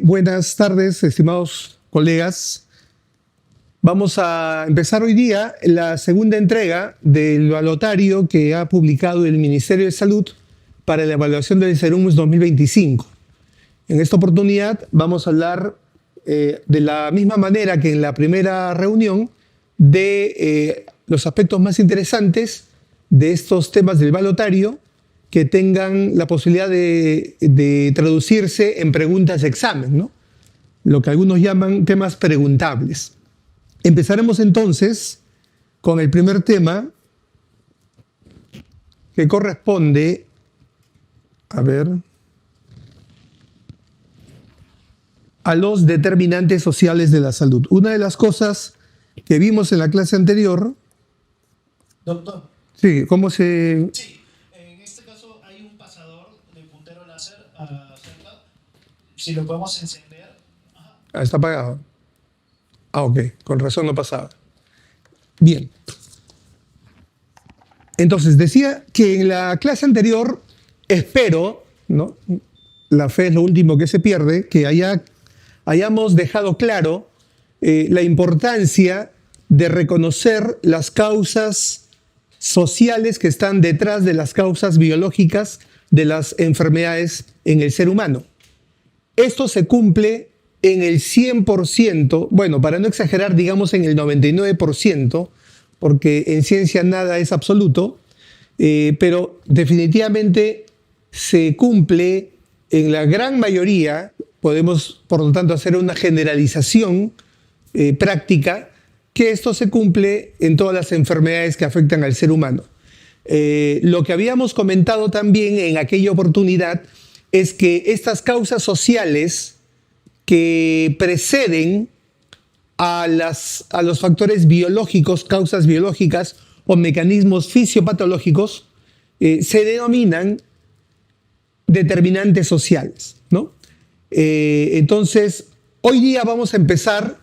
buenas tardes, estimados colegas. Vamos a empezar hoy día la segunda entrega del balotario que ha publicado el Ministerio de Salud para la evaluación del Cerumus 2025. En esta oportunidad vamos a hablar de la misma manera que en la primera reunión de los aspectos más interesantes de estos temas del balotario que tengan la posibilidad de traducirse en preguntas de examen, ¿no? Lo que algunos llaman temas preguntables. Empezaremos entonces con el primer tema que corresponde, a los determinantes sociales de la salud. Una de las cosas que vimos en la clase anterior... Doctor. Sí, ¿cómo se...? Sí, en este caso hay un pasador de puntero láser cerca. Si lo podemos encender. Ajá. Ah, está apagado. Ah, ok, con razón no pasaba. Bien. Entonces, decía que en la clase anterior, espero, ¿no? La fe es lo último que se pierde, que hayamos dejado claro la importancia de reconocer las causas sociales que están detrás de las causas biológicas de las enfermedades en el ser humano. Esto se cumple en el 100%, bueno, para no exagerar, digamos en el 99%, porque en ciencia nada es absoluto, pero definitivamente se cumple en la gran mayoría. Podemos, por lo tanto, hacer una generalización práctica, que esto se cumple en todas las enfermedades que afectan al ser humano. Lo que habíamos comentado también en aquella oportunidad es que estas causas sociales que preceden a los factores biológicos, causas biológicas o mecanismos fisiopatológicos, se denominan determinantes sociales, ¿no? Entonces, hoy día vamos a empezar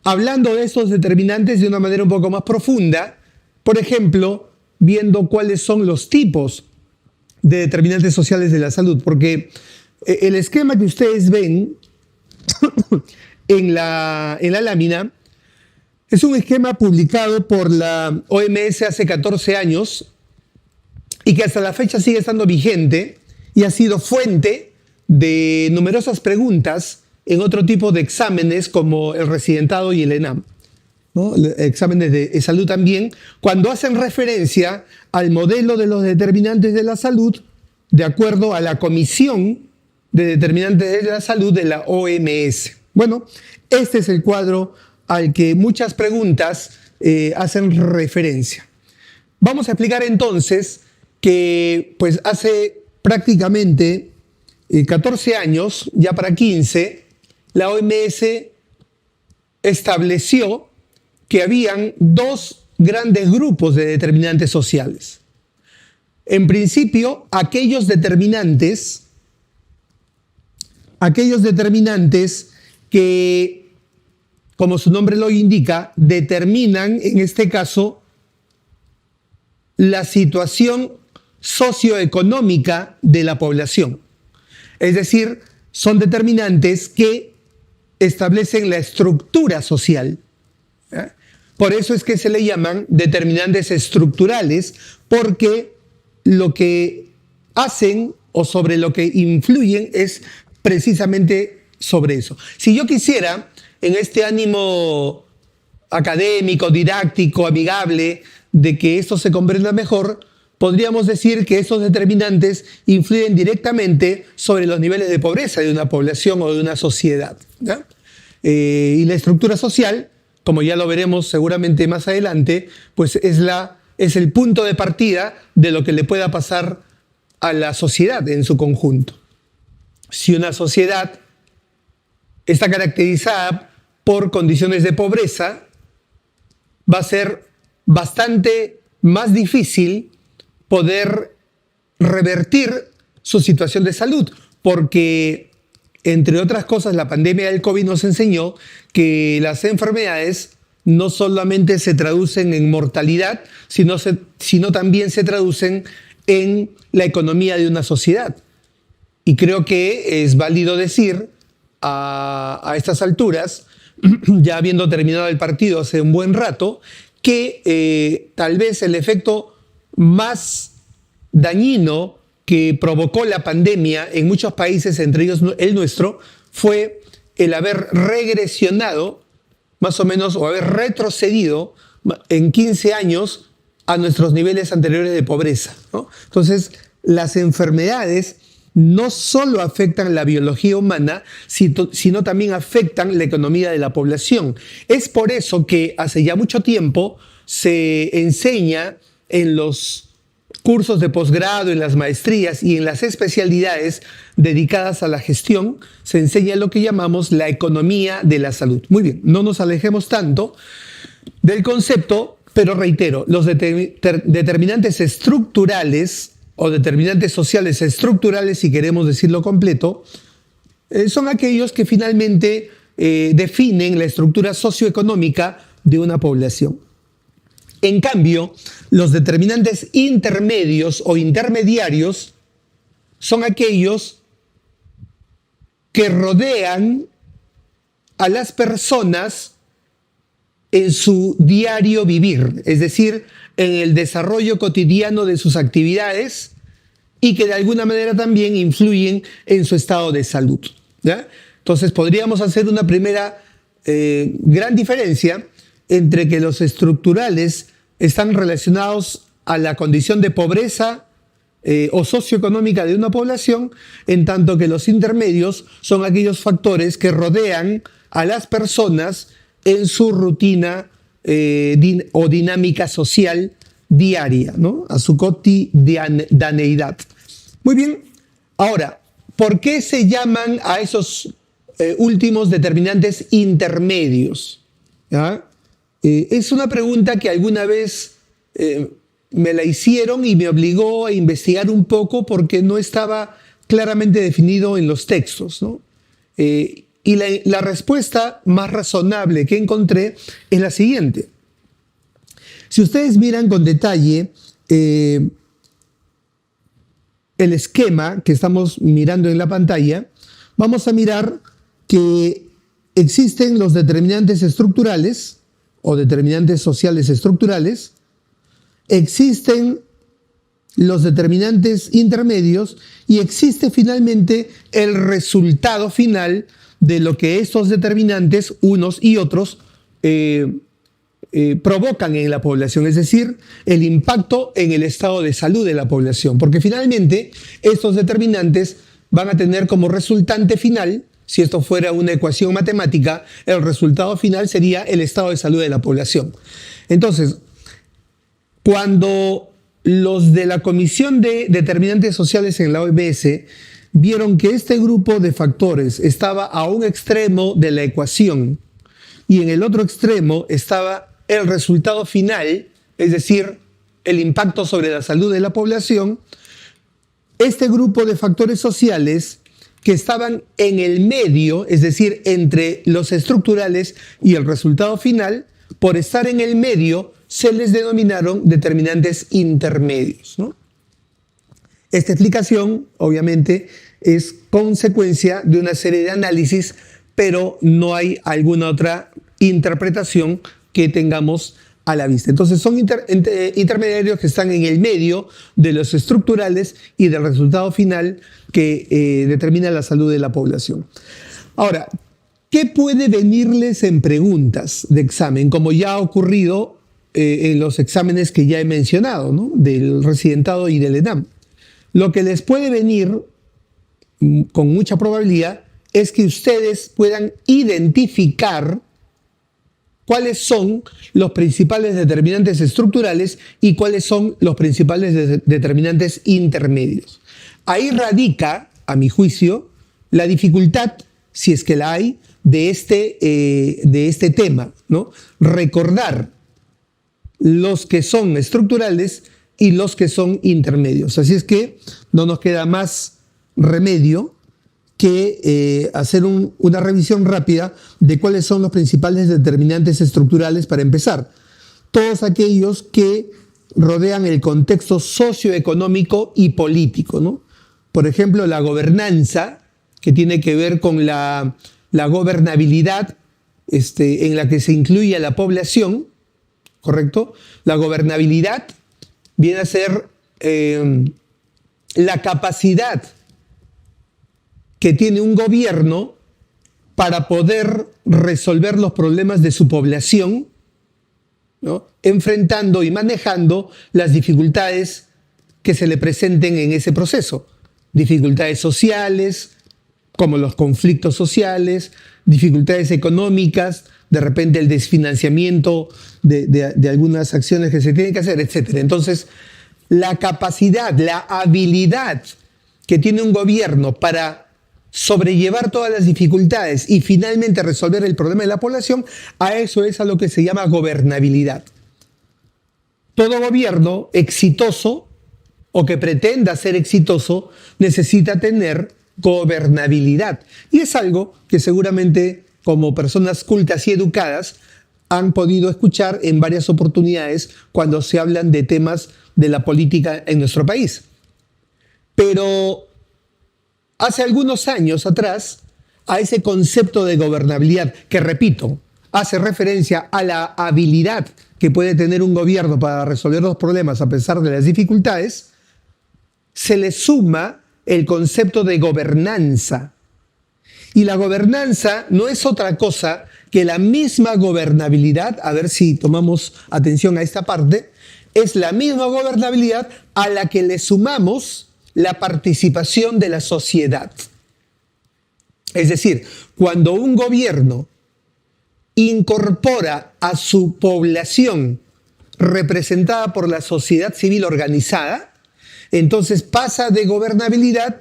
hablando de estos determinantes de una manera un poco más profunda, por ejemplo, viendo cuáles son los tipos de determinantes sociales de la salud, porque el esquema que ustedes ven en la lámina es un esquema publicado por la OMS hace 14 años y que hasta la fecha sigue estando vigente y ha sido fuente de numerosas preguntas en otro tipo de exámenes como el residentado y el ENAM, ¿no? Exámenes de salud también, cuando hacen referencia al modelo de los determinantes de la salud de acuerdo a la Comisión de Determinantes de la Salud de la OMS. Bueno, este es el cuadro al que muchas preguntas hacen referencia. Vamos a explicar entonces que pues hace prácticamente 14 años, ya para 15, la OMS estableció que habían dos grandes grupos de determinantes sociales. En principio, aquellos determinantes que, como su nombre lo indica, determinan, en este caso, la situación socioeconómica de la población. Es decir, son determinantes que establecen la estructura social. Por eso es que se le llaman determinantes estructurales, porque lo que hacen o sobre lo que influyen es precisamente sobre eso. Si yo quisiera, en este ánimo académico, didáctico, amigable, de que esto se comprenda mejor, podríamos decir que estos determinantes influyen directamente sobre los niveles de pobreza de una población o de una sociedad, ¿ya? Y la estructura social, como ya lo veremos seguramente más adelante, pues es el punto de partida de lo que le pueda pasar a la sociedad en su conjunto. Si una sociedad está caracterizada por condiciones de pobreza, va a ser bastante más difícil poder revertir su situación de salud, porque, entre otras cosas, la pandemia del COVID nos enseñó que las enfermedades no solamente se traducen en mortalidad, sino también se traducen en la economía de una sociedad. Y creo que es válido decir a estas alturas, ya habiendo terminado el partido hace un buen rato, que tal vez el efecto más dañino que provocó la pandemia en muchos países, entre ellos el nuestro, fue el haber regresionado, más o menos, o haber retrocedido en 15 años a nuestros niveles anteriores de pobreza, ¿no? Entonces, las enfermedades no solo afectan la biología humana, sino también afectan la economía de la población. Es por eso que hace ya mucho tiempo se enseña en los cursos de posgrado, en las maestrías y en las especialidades dedicadas a la gestión, se enseña lo que llamamos la economía de la salud. Muy bien, no nos alejemos tanto del concepto, pero reitero, los determinantes estructurales o determinantes sociales estructurales, si queremos decirlo completo, son aquellos que finalmente definen la estructura socioeconómica de una población. En cambio, los determinantes intermedios o intermediarios son aquellos que rodean a las personas en su diario vivir, es decir, en el desarrollo cotidiano de sus actividades y que de alguna manera también influyen en su estado de salud, ¿ya? Entonces podríamos hacer una primera gran diferencia entre que los estructurales están relacionados a la condición de pobreza o socioeconómica de una población, en tanto que los intermedios son aquellos factores que rodean a las personas en su rutina o dinámica social diaria, ¿no? A su cotidianeidad. Muy bien, ahora, ¿por qué se llaman a esos últimos determinantes intermedios? ¿Ya? Es una pregunta que alguna vez me la hicieron y me obligó a investigar un poco porque no estaba claramente definido en los textos, ¿no? Y la respuesta más razonable que encontré es la siguiente. Si ustedes miran con detalle el esquema que estamos mirando en la pantalla, vamos a mirar que existen los determinantes estructurales o determinantes sociales estructurales, existen los determinantes intermedios y existe finalmente el resultado final de lo que estos determinantes, unos y otros, provocan en la población, es decir, el impacto en el estado de salud de la población, porque finalmente estos determinantes van a tener como resultante final, si esto fuera una ecuación matemática, el resultado final sería el estado de salud de la población. Entonces, cuando los de la Comisión de Determinantes Sociales en la OMS vieron que este grupo de factores estaba a un extremo de la ecuación y en el otro extremo estaba el resultado final, es decir, el impacto sobre la salud de la población, este grupo de factores sociales que estaban en el medio, es decir, entre los estructurales y el resultado final, por estar en el medio, se les denominaron determinantes intermedios, ¿no? Esta explicación, obviamente, es consecuencia de una serie de análisis, pero no hay alguna otra interpretación que tengamos a la vista. Entonces son intermediarios que están en el medio de los estructurales y del resultado final que determina la salud de la población. Ahora, ¿qué puede venirles en preguntas de examen? Como ya ha ocurrido en los exámenes que ya he mencionado, ¿no? Del residentado y del ENAM. Lo que les puede venir con mucha probabilidad es que ustedes puedan identificar cuáles son los principales determinantes estructurales y cuáles son los principales determinantes intermedios. Ahí radica, a mi juicio, la dificultad, si es que la hay, de este tema, ¿no? Recordar los que son estructurales y los que son intermedios. Así es que no nos queda más remedio que hacer una revisión rápida de cuáles son los principales determinantes estructurales para empezar. Todos aquellos que rodean el contexto socioeconómico y político, ¿no? Por ejemplo, la gobernanza, que tiene que ver con la gobernabilidad, en la que se incluye a la población, ¿correcto? La gobernabilidad viene a ser la capacidad que tiene un gobierno para poder resolver los problemas de su población, ¿no? Enfrentando y manejando las dificultades que se le presenten en ese proceso. Dificultades sociales, como los conflictos sociales, dificultades económicas, de repente el desfinanciamiento de algunas acciones que se tienen que hacer, etc. Entonces, la capacidad, la habilidad que tiene un gobierno para sobrellevar todas las dificultades y finalmente resolver el problema de la población, a eso es a lo que se llama gobernabilidad. Todo gobierno exitoso o que pretenda ser exitoso necesita tener gobernabilidad. Y es algo que seguramente como personas cultas y educadas han podido escuchar en varias oportunidades cuando se hablan de temas de la política en nuestro país. Pero hace algunos años atrás, a ese concepto de gobernabilidad, que repito, hace referencia a la habilidad que puede tener un gobierno para resolver los problemas a pesar de las dificultades, se le suma el concepto de gobernanza. Y la gobernanza no es otra cosa que la misma gobernabilidad, a ver si tomamos atención a esta parte, es la misma gobernabilidad a la que le sumamos la participación de la sociedad. Es decir, cuando un gobierno incorpora a su población representada por la sociedad civil organizada, entonces pasa de gobernabilidad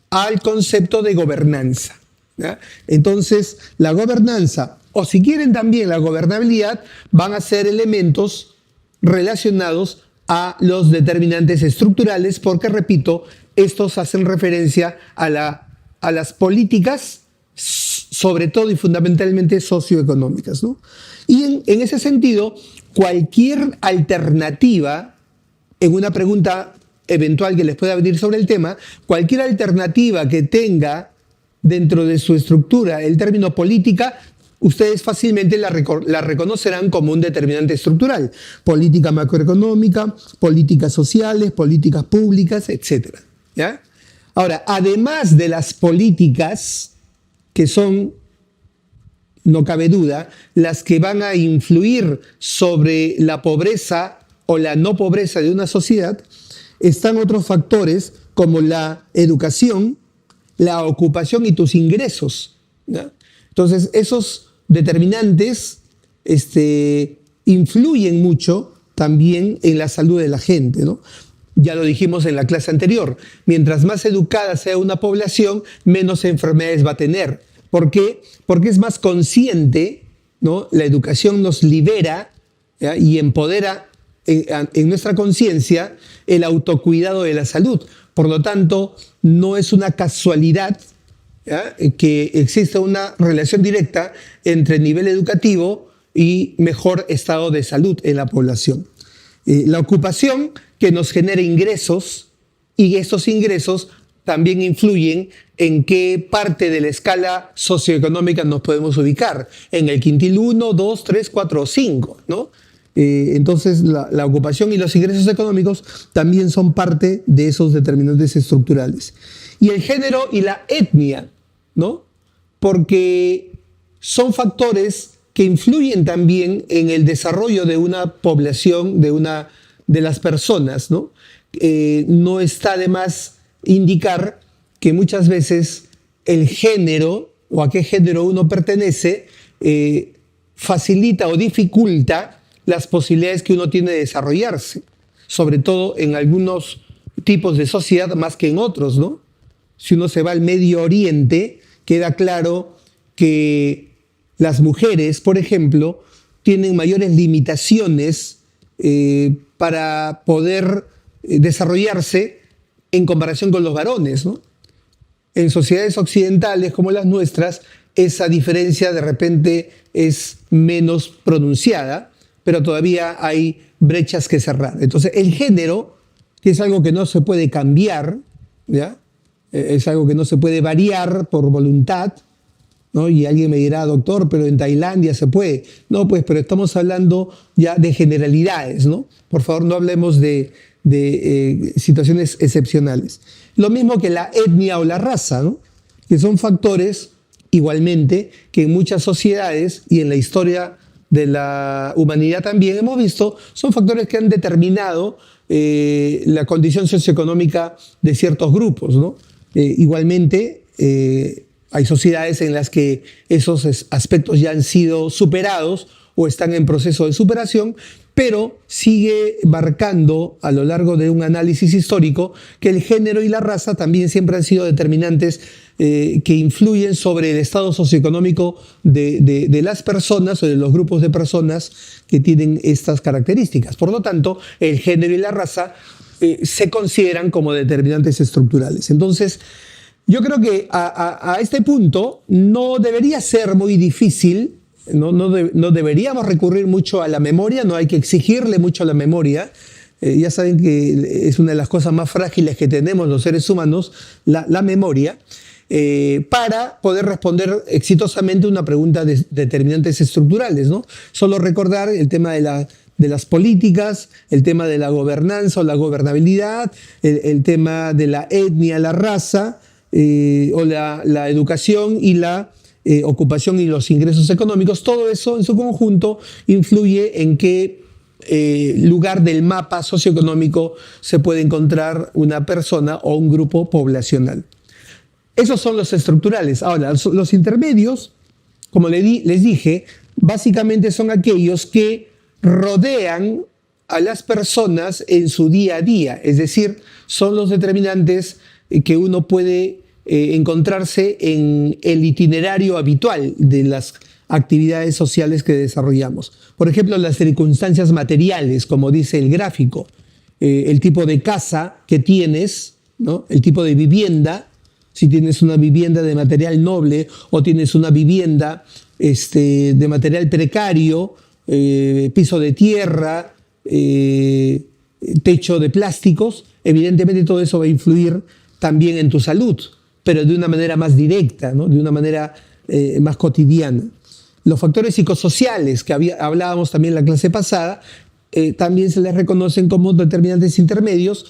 al concepto de gobernanza, ¿ya? Entonces, la gobernanza, o si quieren también la gobernabilidad, van a ser elementos relacionados a los determinantes estructurales, porque, repito, estos hacen referencia a las políticas, sobre todo y fundamentalmente socioeconómicas, ¿no? Y en ese sentido, cualquier alternativa, en una pregunta eventual que les pueda venir sobre el tema, cualquier alternativa que tenga dentro de su estructura el término política, ustedes fácilmente la reconocerán como un determinante estructural. Política macroeconómica, políticas sociales, políticas públicas, etc. ¿Ya? Ahora, además de las políticas que son, no cabe duda, las que van a influir sobre la pobreza o la no pobreza de una sociedad, están otros factores como la educación, la ocupación y tus ingresos, ¿ya? Entonces, esos determinantes influyen mucho también en la salud de la gente, ¿no? Ya lo dijimos en la clase anterior, mientras más educada sea una población, menos enfermedades va a tener. ¿Por qué? Porque es más consciente, ¿no? La educación nos libera, ¿ya? Y empodera en nuestra conciencia el autocuidado de la salud. Por lo tanto, no es una casualidad, ¿ya? Que exista una relación directa entre nivel educativo y mejor estado de salud en la población. La ocupación que nos genera ingresos, y estos ingresos también influyen en qué parte de la escala socioeconómica nos podemos ubicar, en el quintil 1, 2, 3, 4 o 5, ¿no? Entonces la ocupación y los ingresos económicos también son parte de esos determinantes estructurales. Y el género y la etnia, ¿no? Porque son factores que influyen también en el desarrollo de una población, de las personas, ¿no? No está de más indicar que muchas veces el género o a qué género uno pertenece facilita o dificulta las posibilidades que uno tiene de desarrollarse, sobre todo en algunos tipos de sociedad más que en otros, ¿no? Si uno se va al Medio Oriente, queda claro que las mujeres, por ejemplo, tienen mayores limitaciones para poder desarrollarse en comparación con los varones, ¿no? En sociedades occidentales como las nuestras, esa diferencia de repente es menos pronunciada, pero todavía hay brechas que cerrar. Entonces, el género, que es algo que no se puede cambiar, ¿ya? Es algo que no se puede variar por voluntad, ¿no? Y alguien me dirá, doctor, pero en Tailandia se puede. No, pues, pero estamos hablando ya de generalidades, ¿no? Por favor, no hablemos de situaciones excepcionales. Lo mismo que la etnia o la raza, ¿no? Que son factores, igualmente, que en muchas sociedades y en la historia de la humanidad también hemos visto, son factores que han determinado la condición socioeconómica de ciertos grupos, ¿no? Igualmente, hay sociedades en las que esos aspectos ya han sido superados o están en proceso de superación, pero sigue marcando a lo largo de un análisis histórico que el género y la raza también siempre han sido determinantes que influyen sobre el estado socioeconómico de las personas o de los grupos de personas que tienen estas características. Por lo tanto, el género y la raza se consideran como determinantes estructurales. Entonces, yo creo que a este punto no debería ser muy difícil, no deberíamos recurrir mucho a la memoria, no hay que exigirle mucho a la memoria. Ya saben que es una de las cosas más frágiles que tenemos los seres humanos, la memoria, para poder responder exitosamente una pregunta de determinantes estructurales, ¿no? Solo recordar el tema de las políticas, el tema de la gobernanza o la gobernabilidad, el tema de la etnia, la raza, o la educación y la ocupación y los ingresos económicos. Todo eso en su conjunto influye en qué lugar del mapa socioeconómico se puede encontrar una persona o un grupo poblacional. Esos son los estructurales. Ahora, los intermedios, como les dije, básicamente son aquellos que rodean a las personas en su día a día, es decir, son los determinantes que uno puede encontrarse en el itinerario habitual de las actividades sociales que desarrollamos. Por ejemplo, las circunstancias materiales, como dice el gráfico, el tipo de casa que tienes, ¿no? El tipo de vivienda, si tienes una vivienda de material noble o tienes una vivienda de material precario, piso de tierra, techo de plásticos, evidentemente todo eso va a influir también en tu salud, pero de una manera más directa, ¿no? De una manera más cotidiana. Los factores psicosociales que hablábamos también en la clase pasada, también se les reconocen como determinantes intermedios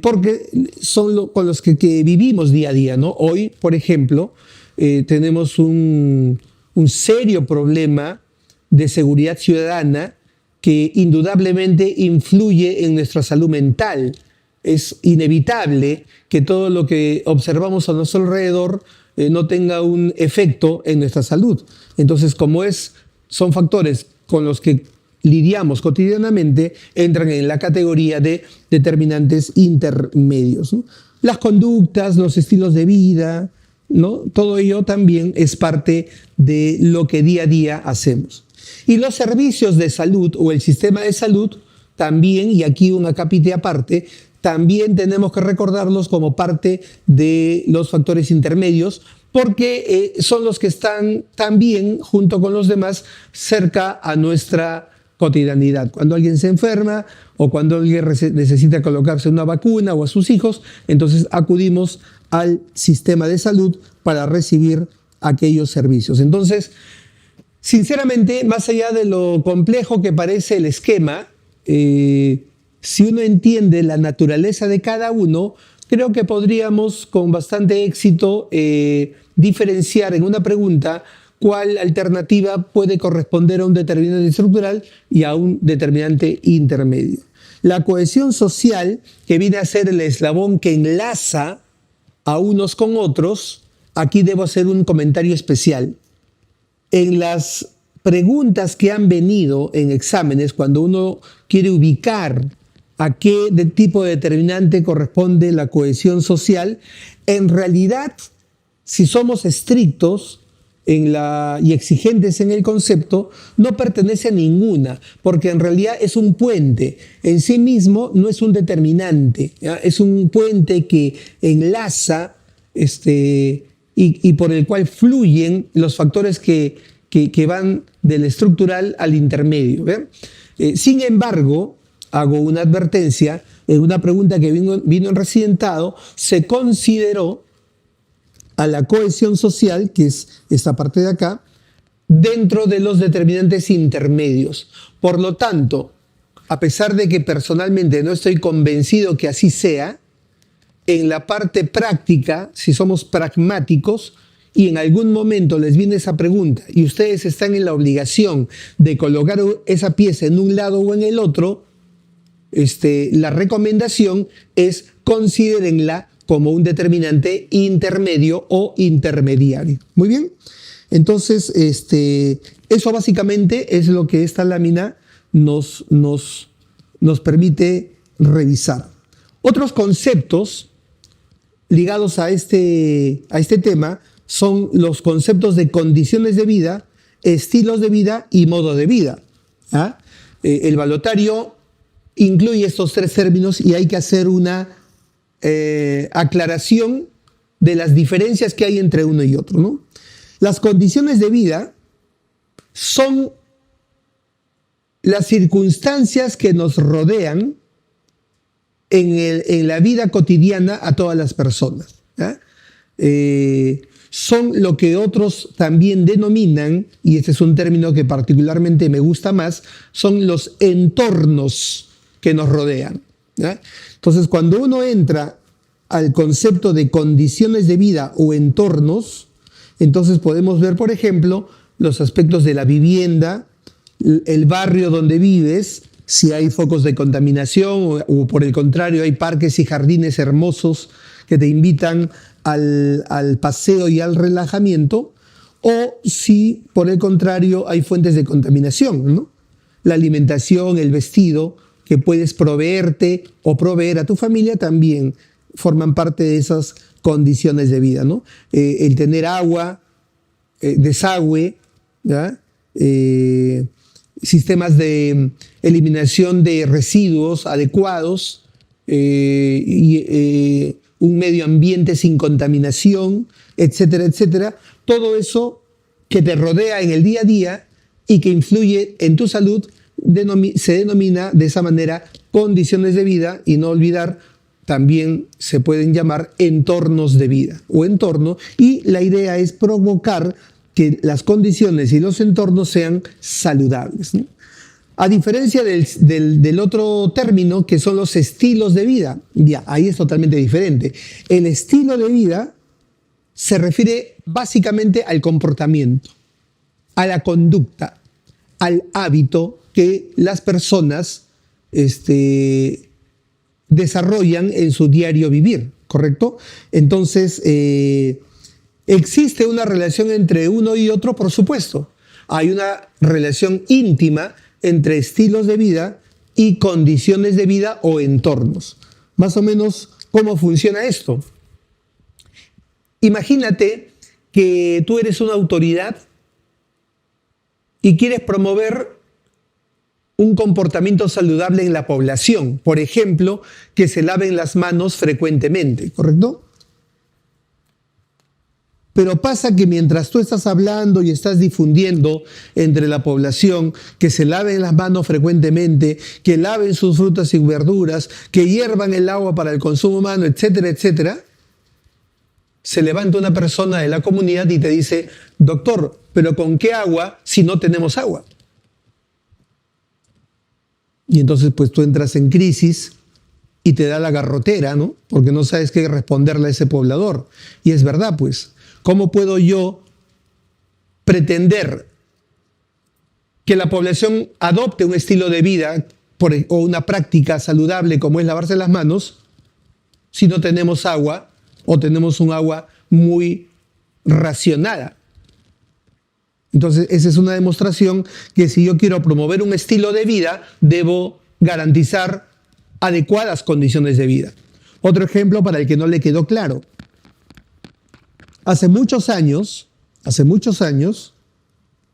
porque son con los que vivimos día a día, ¿no? Hoy, por ejemplo, tenemos un serio problema de seguridad ciudadana que indudablemente influye en nuestra salud mental. Es inevitable que todo lo que observamos a nuestro alrededor no tenga un efecto en nuestra salud. Entonces, como son factores con los que lidiamos cotidianamente, entran en la categoría de determinantes intermedios, ¿no? Las conductas, los estilos de vida, ¿no? Todo ello también es parte de lo que día a día hacemos. Y los servicios de salud o el sistema de salud también, y aquí un acápite aparte, también tenemos que recordarlos como parte de los factores intermedios, porque son los que están también, junto con los demás, cerca a nuestra cotidianidad. Cuando alguien se enferma o cuando alguien necesita colocarse una vacuna o a sus hijos, entonces acudimos al sistema de salud para recibir aquellos servicios. Entonces, sinceramente, más allá de lo complejo que parece el esquema, si uno entiende la naturaleza de cada uno, creo que podríamos con bastante éxito diferenciar en una pregunta cuál alternativa puede corresponder a un determinante estructural y a un determinante intermedio. La cohesión social, que viene a ser el eslabón que enlaza a unos con otros, aquí debo hacer un comentario especial. En las preguntas que han venido en exámenes, cuando uno quiere ubicar a qué tipo de determinante corresponde la cohesión social, en realidad, si somos estrictos y exigentes en el concepto, no pertenece a ninguna, porque en realidad es un puente. En sí mismo no es un determinante, ¿ya? Es un puente que enlaza y por el cual fluyen los factores que van del estructural al intermedio, ¿ve? Sin embargo, hago una advertencia, en una pregunta que vino en residentado, se consideró a la cohesión social, que es esta parte de acá, dentro de los determinantes intermedios. Por lo tanto, a pesar de que personalmente no estoy convencido que así sea, en la parte práctica, si somos pragmáticos y en algún momento les viene esa pregunta y ustedes están en la obligación de colocar esa pieza en un lado o en el otro, la recomendación es considérenla como un determinante intermedio o intermediario. Muy bien. Entonces, eso básicamente es lo que esta lámina nos permite revisar. Otros conceptos ligados a este tema son los conceptos de condiciones de vida, estilos de vida y modo de vida. ¿Ah? El balotario incluye estos tres términos y hay que hacer una aclaración de las diferencias que hay entre uno y otro, ¿no? Las condiciones de vida son las circunstancias que nos rodean en la vida cotidiana a todas las personas. Son lo que otros también denominan, y este es un término que particularmente me gusta más, son los entornos que nos rodean. ¿Ya? Entonces, cuando uno entra al concepto de condiciones de vida o entornos, entonces podemos ver, por ejemplo, los aspectos de la vivienda, el barrio donde vives, si hay focos de contaminación o por el contrario hay parques y jardines hermosos que te invitan al paseo y al relajamiento, o si por el contrario hay fuentes de contaminación, ¿no? La alimentación, el vestido que puedes proveerte o proveer a tu familia también forman parte de esas condiciones de vida, ¿no? El tener agua, desagüe, ¿ya? Sistemas de eliminación de residuos adecuados, un medio ambiente sin contaminación, etcétera, etcétera. Todo eso que te rodea en el día a día y que influye en tu salud se denomina de esa manera condiciones de vida, y no olvidar, también se pueden llamar entornos de vida o entorno, y la idea es provocar que las condiciones y los entornos sean saludables, ¿no? A diferencia del otro término, que son los estilos de vida, ya, ahí es totalmente diferente. El estilo de vida se refiere básicamente al comportamiento, a la conducta, al hábito que las personas desarrollan en su diario vivir, ¿correcto? Entonces, ¿existe una relación entre uno y otro? Por supuesto. Hay una relación íntima entre estilos de vida y condiciones de vida o entornos. Más o menos, ¿cómo funciona esto? Imagínate que tú eres una autoridad y quieres promover un comportamiento saludable en la población. Por ejemplo, que se laven las manos frecuentemente, ¿correcto? Pero pasa que mientras tú estás hablando y estás difundiendo entre la población que se laven las manos frecuentemente, que laven sus frutas y verduras, que hiervan el agua para el consumo humano, etcétera, etcétera, se levanta una persona de la comunidad y te dice: doctor, ¿pero con qué agua si no tenemos agua? Y entonces pues tú entras en crisis y te da la garrotera, ¿no? Porque no sabes qué responderle a ese poblador. Y es verdad, pues. ¿Cómo puedo yo pretender que la población adopte un estilo de vida o una práctica saludable como es lavarse las manos si no tenemos agua o tenemos un agua muy racionada? Entonces, esa es una demostración que si yo quiero promover un estilo de vida, debo garantizar adecuadas condiciones de vida. Otro ejemplo para el que no le quedó claro. Hace muchos años,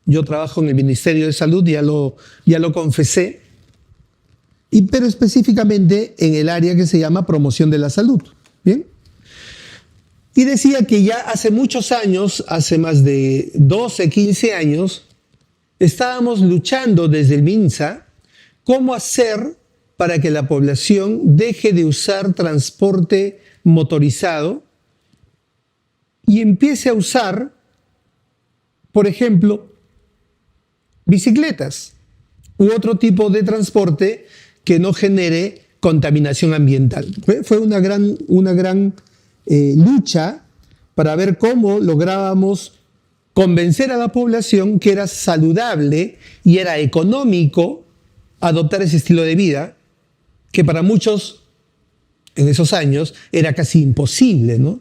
yo trabajo en el Ministerio de Salud, ya lo confesé, pero específicamente en el área que se llama promoción de la salud. ¿Bien? Y decía que ya hace muchos años, hace más de 12, 15 años, estábamos luchando desde el MINSA cómo hacer para que la población deje de usar transporte motorizado y empiece a usar, por ejemplo, bicicletas u otro tipo de transporte que no genere contaminación ambiental. Fue una gran lucha para ver cómo lográbamos convencer a la población que era saludable y era económico adoptar ese estilo de vida, que para muchos en esos años era casi imposible, ¿no?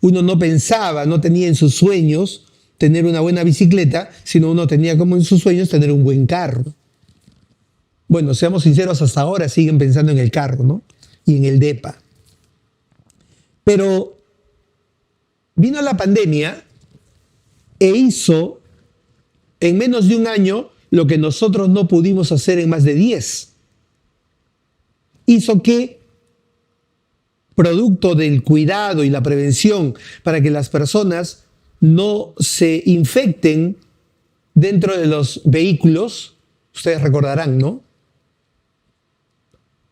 Uno no pensaba, no tenía en sus sueños tener una buena bicicleta, sino uno tenía como en sus sueños tener un buen carro. Bueno, seamos sinceros, hasta ahora siguen pensando en el carro, ¿no? Y en el depa. Pero vino la pandemia e hizo en menos de un año lo que nosotros no pudimos hacer en más de 10. Hizo que, producto del cuidado y la prevención para que las personas no se infecten dentro de los vehículos, ustedes recordarán, ¿no?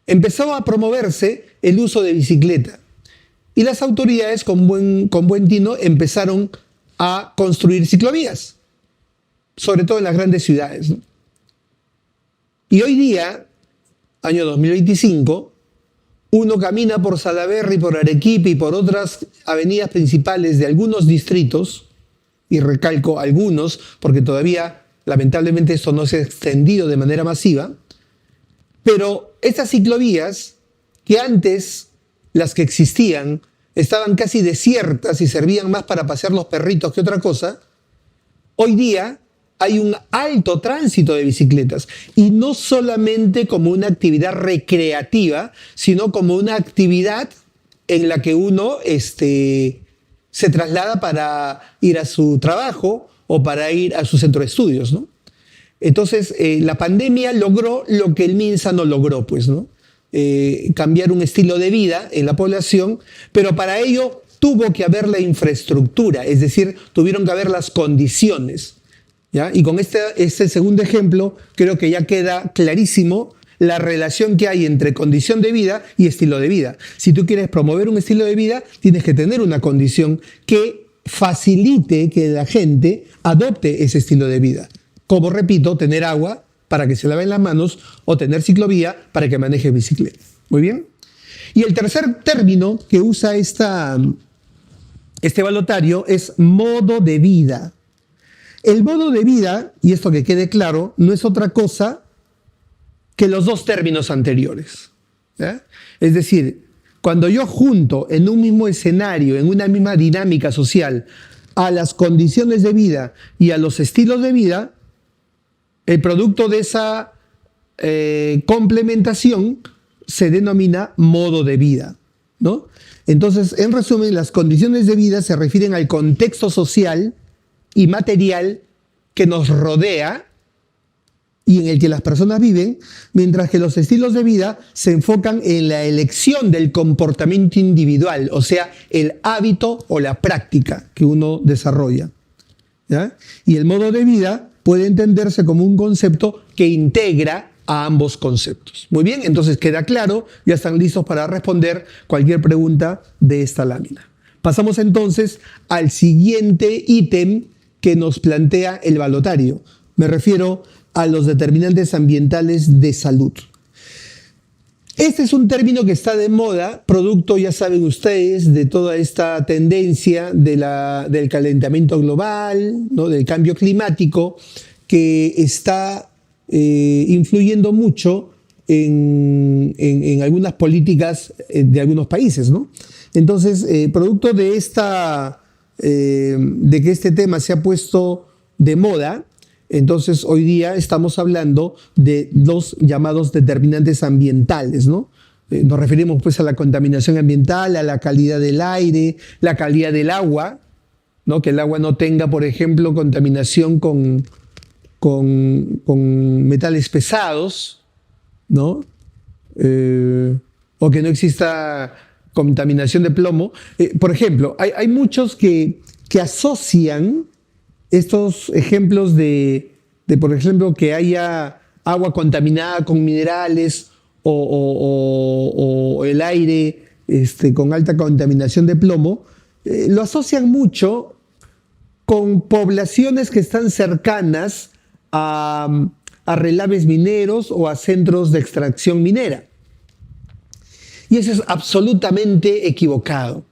Empezó a promoverse el uso de bicicleta y las autoridades con buen tino empezaron a construir ciclovías, sobre todo en las grandes ciudades, ¿no? Y hoy día, año 2025, uno camina por Salaberry, por Arequipa y por otras avenidas principales de algunos distritos, y recalco algunos, porque todavía lamentablemente esto no se ha extendido de manera masiva, pero estas ciclovías, que antes las que existían estaban casi desiertas y servían más para pasear los perritos que otra cosa, hoy día hay un alto tránsito de bicicletas, y no solamente como una actividad recreativa, sino como una actividad en la que uno se traslada para ir a su trabajo o para ir a su centro de estudios, ¿no? Entonces, la pandemia logró lo que el MINSA no logró, pues, ¿no? Cambiar un estilo de vida en la población, pero para ello tuvo que haber la infraestructura, es decir, tuvieron que haber las condiciones, ¿ya? Y con este segundo ejemplo creo que ya queda clarísimo la relación que hay entre condición de vida y estilo de vida. Si tú quieres promover un estilo de vida, tienes que tener una condición que facilite que la gente adopte ese estilo de vida. Como repito, tener agua para que se laven las manos o tener ciclovía para que maneje bicicleta. Muy bien. Y el tercer término que usa este evaluatario es modo de vida. El modo de vida, y esto que quede claro, no es otra cosa que los dos términos anteriores, ¿ya? Es decir, cuando yo junto en un mismo escenario, en una misma dinámica social, a las condiciones de vida y a los estilos de vida, el producto de esa complementación se denomina modo de vida, ¿no? Entonces, en resumen, las condiciones de vida se refieren al contexto social y material que nos rodea y en el que las personas viven, mientras que los estilos de vida se enfocan en la elección del comportamiento individual, o sea, el hábito o la práctica que uno desarrolla, ¿ya? Y el modo de vida puede entenderse como un concepto que integra a ambos conceptos. Muy bien, entonces queda claro, ya están listos para responder cualquier pregunta de esta lámina. Pasamos entonces al siguiente ítem que nos plantea el evaluatario. Me refiero a los determinantes ambientales de salud. Este es un término que está de moda, producto, ya saben ustedes, de toda esta tendencia del calentamiento global, ¿no? Del cambio climático, que está influyendo mucho en algunas políticas de algunos países, ¿no? Entonces, producto de que este tema se ha puesto de moda, entonces hoy día estamos hablando de los llamados determinantes ambientales, ¿no? Nos referimos pues a la contaminación ambiental, a la calidad del aire, la calidad del agua, ¿no? Que el agua no tenga, por ejemplo, contaminación con metales pesados, ¿no? O que no exista contaminación de plomo. Por ejemplo, hay muchos que asocian estos ejemplos de, por ejemplo, que haya agua contaminada con minerales o el aire con alta contaminación de plomo, lo asocian mucho con poblaciones que están cercanas a relaves mineros o a centros de extracción minera. Y eso es absolutamente equivocado.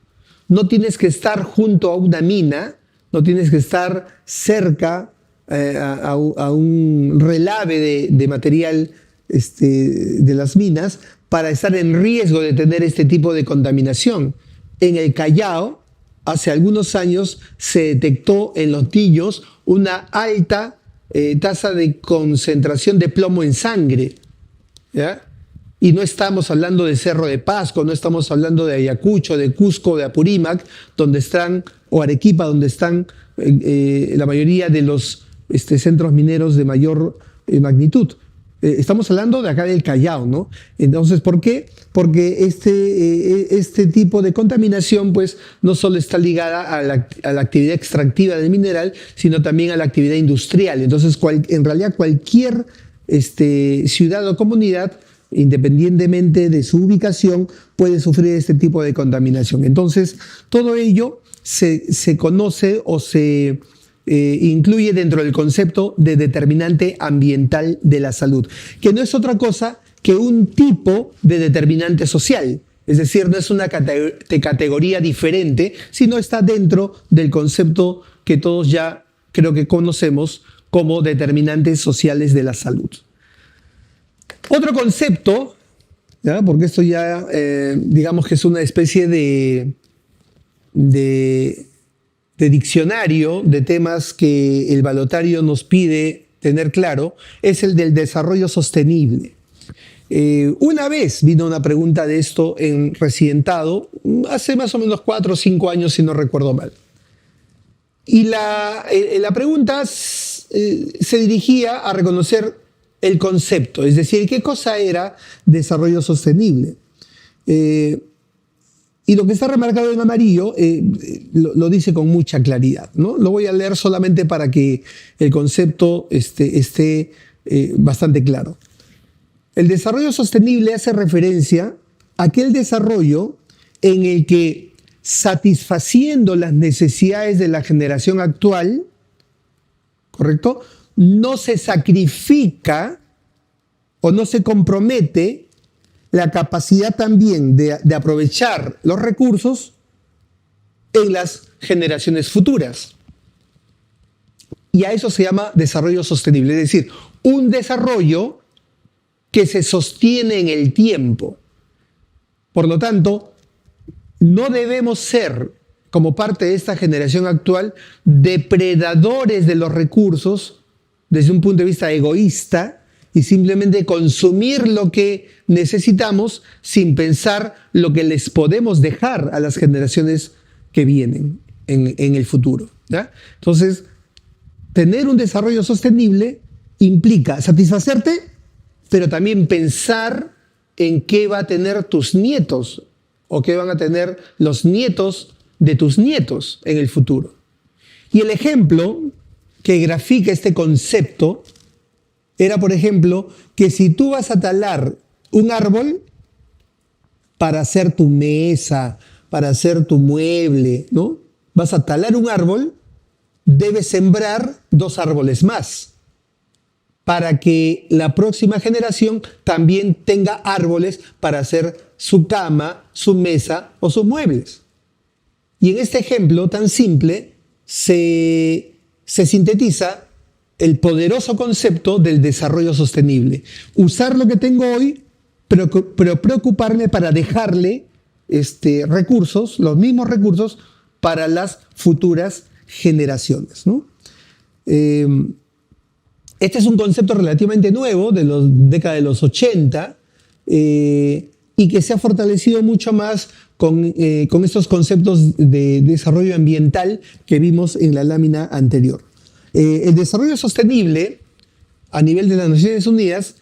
No tienes que estar junto a una mina, no tienes que estar cerca a un relave de material de las minas para estar en riesgo de tener este tipo de contaminación. En el Callao, hace algunos años, se detectó en los niños una alta tasa de concentración de plomo en sangre, ¿ya? Y no estamos hablando de Cerro de Pasco, no estamos hablando de Ayacucho, de Cusco, de Apurímac, donde están, o Arequipa, donde están la mayoría de los centros mineros de mayor magnitud. Estamos hablando de acá del Callao, ¿no? Entonces, ¿por qué? Porque este tipo de contaminación, pues, no solo está ligada a la actividad extractiva del mineral, sino también a la actividad industrial. Entonces, en realidad, cualquier ciudad o comunidad, independientemente de su ubicación, puede sufrir este tipo de contaminación. Entonces, todo ello se conoce o se incluye dentro del concepto de determinante ambiental de la salud, que no es otra cosa que un tipo de determinante social. Es decir, no es una categoría diferente, sino está dentro del concepto que todos ya creo que conocemos como determinantes sociales de la salud. Otro concepto, ¿ya? Porque esto ya digamos que es una especie de diccionario de temas que el balotario nos pide tener claro, es el del desarrollo sostenible. Una vez vino una pregunta de esto en Residentado, hace más o menos 4 o 5 años, si no recuerdo mal. Y la pregunta se dirigía a reconocer el concepto, es decir, ¿qué cosa era desarrollo sostenible? Y lo que está remarcado en amarillo lo dice con mucha claridad, ¿no? Lo voy a leer solamente para que el concepto esté bastante claro. El desarrollo sostenible hace referencia a aquel desarrollo en el que, satisfaciendo las necesidades de la generación actual, ¿correcto?, no se sacrifica o no se compromete la capacidad también de aprovechar los recursos en las generaciones futuras. Y a eso se llama desarrollo sostenible, es decir, un desarrollo que se sostiene en el tiempo. Por lo tanto, no debemos ser, como parte de esta generación actual, depredadores de los recursos desde un punto de vista egoísta y simplemente consumir lo que necesitamos sin pensar lo que les podemos dejar a las generaciones que vienen en el futuro, ¿ya? Entonces, tener un desarrollo sostenible implica satisfacerte, pero también pensar en qué va a tener tus nietos o qué van a tener los nietos de tus nietos en el futuro. Y el ejemplo que grafica este concepto era, por ejemplo, que si tú vas a talar un árbol para hacer tu mesa, para hacer tu mueble, ¿no? Vas a talar un árbol, debes sembrar 2 árboles más para que la próxima generación también tenga árboles para hacer su cama, su mesa o sus muebles. Y en este ejemplo tan simple se sintetiza el poderoso concepto del desarrollo sostenible. Usar lo que tengo hoy, pero preocuparme para dejarle recursos, los mismos recursos, para las futuras generaciones, ¿no? Este es un concepto relativamente nuevo, de la década de los 80, y que se ha fortalecido mucho más con estos conceptos de desarrollo ambiental que vimos en la lámina anterior. El desarrollo sostenible a nivel de las Naciones Unidas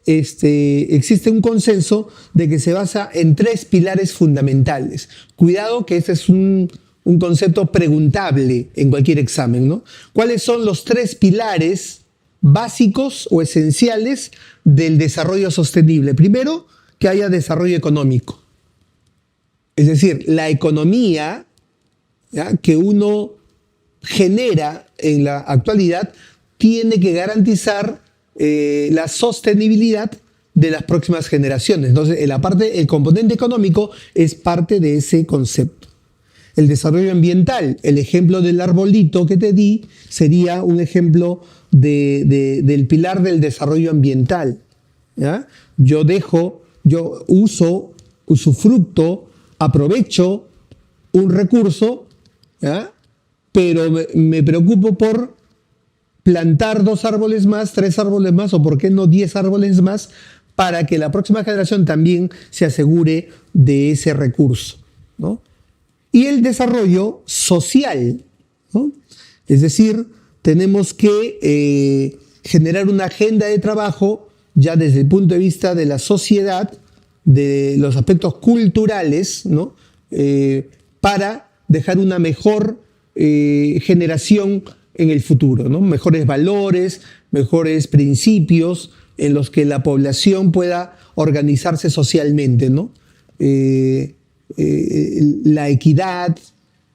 existe un consenso de que se basa en 3 pilares fundamentales. Cuidado que este es un concepto preguntable en cualquier examen, ¿no? ¿Cuáles son los 3 pilares básicos o esenciales del desarrollo sostenible? Primero, que haya desarrollo económico. Es decir, la economía ¿ya?, que uno genera en la actualidad tiene que garantizar la sostenibilidad de las próximas generaciones. Entonces, el componente económico es parte de ese concepto. El desarrollo ambiental, el ejemplo del arbolito que te di, sería un ejemplo del pilar del desarrollo ambiental, ¿ya? Yo usufructo, aprovecho un recurso, ¿ya?, pero me preocupo por plantar 2 árboles más, 3 árboles más, o por qué no 10 árboles más, para que la próxima generación también se asegure de ese recurso, ¿no? Y el desarrollo social, ¿no? Es decir, tenemos que generar una agenda de trabajo ya desde el punto de vista de la sociedad, de los aspectos culturales, ¿no?, para dejar una mejor generación en el futuro, ¿no? Mejores valores, mejores principios en los que la población pueda organizarse socialmente, ¿no? La equidad,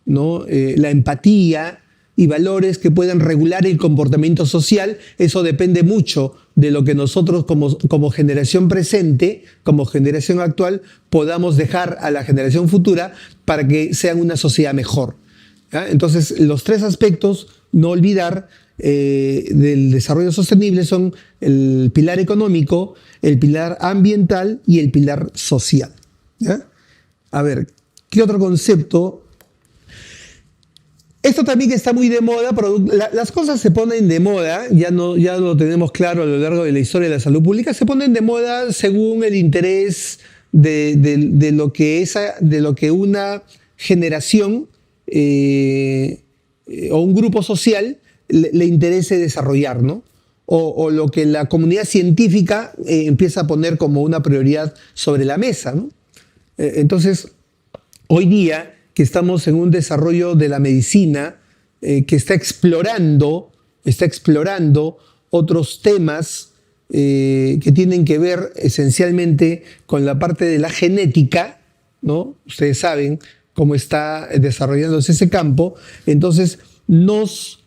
¿no?, la empatía y valores que puedan regular el comportamiento social. Eso depende mucho de lo que nosotros como generación presente, como generación actual, podamos dejar a la generación futura para que sean una sociedad mejor, ¿ya? Entonces, los 3 aspectos, no olvidar, del desarrollo sostenible son el pilar económico, el pilar ambiental y el pilar social, ¿ya? A ver, ¿qué otro concepto? Esto también está muy de moda. Las cosas se ponen de moda, ya lo tenemos claro a lo largo de la historia de la salud pública, se ponen de moda según el interés de lo que una generación o un grupo social le interese desarrollar, ¿no? O lo que la comunidad científica empieza a poner como una prioridad sobre la mesa, ¿no? Entonces, hoy día que estamos en un desarrollo de la medicina que está explorando otros temas que tienen que ver esencialmente con la parte de la genética, ¿no? Ustedes saben cómo está desarrollándose ese campo. Entonces nos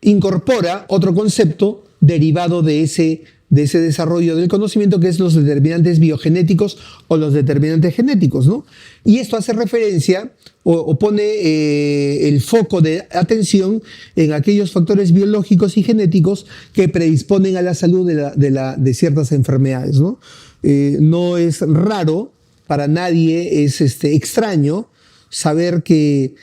incorpora otro concepto derivado de ese desarrollo del conocimiento, que es los determinantes biogenéticos o los determinantes genéticos, ¿no? Y esto hace referencia o pone el foco de atención en aquellos factores biológicos y genéticos que predisponen a la salud de ciertas enfermedades, ¿no? No es raro para nadie, es extraño saber que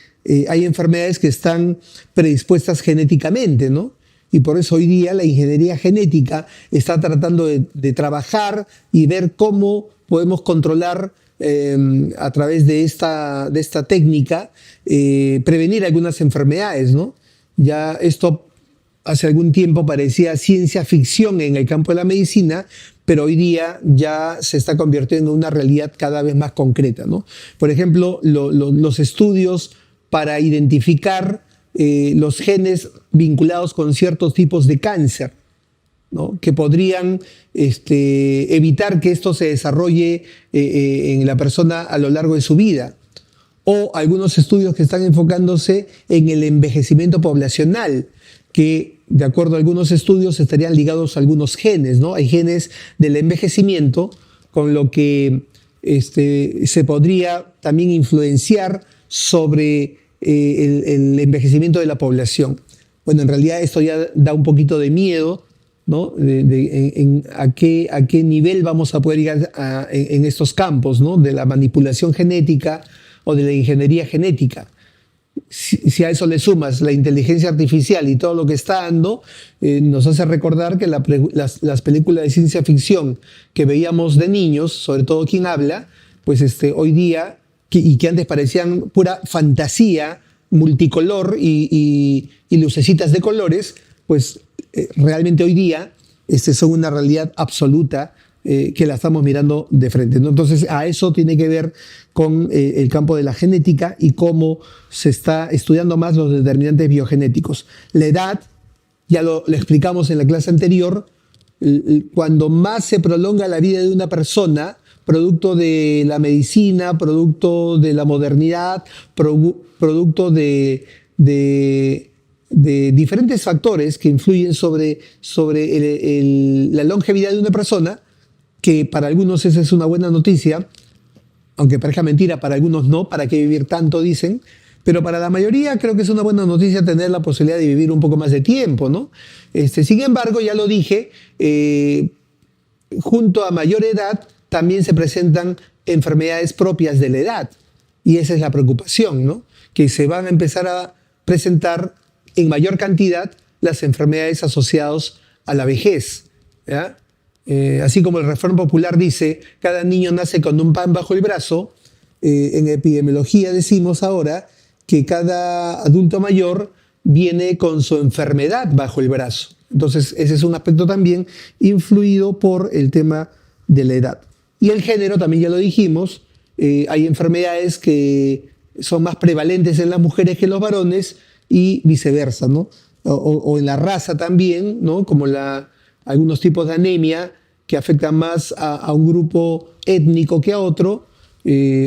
hay enfermedades que están predispuestas genéticamente, ¿no? Y por eso hoy día la ingeniería genética está tratando de trabajar y ver cómo podemos controlar a través de esta técnica prevenir algunas enfermedades, ¿no? Ya esto hace algún tiempo parecía ciencia ficción en el campo de la medicina, pero hoy día ya se está convirtiendo en una realidad cada vez más concreta, ¿no? Por ejemplo, los estudios para identificar los genes vinculados con ciertos tipos de cáncer, ¿no?, que podrían evitar que esto se desarrolle en la persona a lo largo de su vida. O algunos estudios que están enfocándose en el envejecimiento poblacional, que de acuerdo a algunos estudios estarían ligados a algunos genes, ¿no? Hay genes del envejecimiento, con lo que se podría también influenciar sobre el envejecimiento de la población. Bueno, en realidad esto ya da un poquito de miedo, ¿no?, a qué nivel vamos a poder llegar en estos campos, ¿no?, de la manipulación genética o de la ingeniería genética. Si a eso le sumas la inteligencia artificial y todo lo que está dando, nos hace recordar que las películas de ciencia ficción que veíamos de niños, sobre todo Quien Habla, pues hoy día, que antes parecían pura fantasía, multicolor y lucecitas de colores, pues realmente hoy día son una realidad absoluta que la estamos mirando de frente, ¿no? Entonces, a eso tiene que ver con el campo de la genética y cómo se está estudiando más los determinantes biogenéticos. La edad, ya lo explicamos en la clase anterior, cuando más se prolonga la vida de una persona, producto de la medicina, producto de la modernidad, producto de diferentes factores que influyen sobre la longevidad de una persona, que para algunos esa es una buena noticia, aunque parezca mentira, para algunos no, ¿para qué vivir tanto? Dicen, pero para la mayoría creo que es una buena noticia tener la posibilidad de vivir un poco más de tiempo, ¿no? Sin embargo, ya lo dije, junto a mayor edad también se presentan enfermedades propias de la edad, y esa es la preocupación, ¿no? Que se van a empezar a presentar en mayor cantidad las enfermedades asociadas a la vejez, ¿ya? Así como el refrán popular dice, cada niño nace con un pan bajo el brazo, en epidemiología decimos ahora que cada adulto mayor viene con su enfermedad bajo el brazo. Entonces, ese es un aspecto también influido por el tema de la edad. Y el género, también ya lo dijimos, hay enfermedades que son más prevalentes en las mujeres que en los varones y viceversa, ¿no? O en la raza también, ¿no? Como algunos tipos de anemia que afectan más a un grupo étnico que a otro,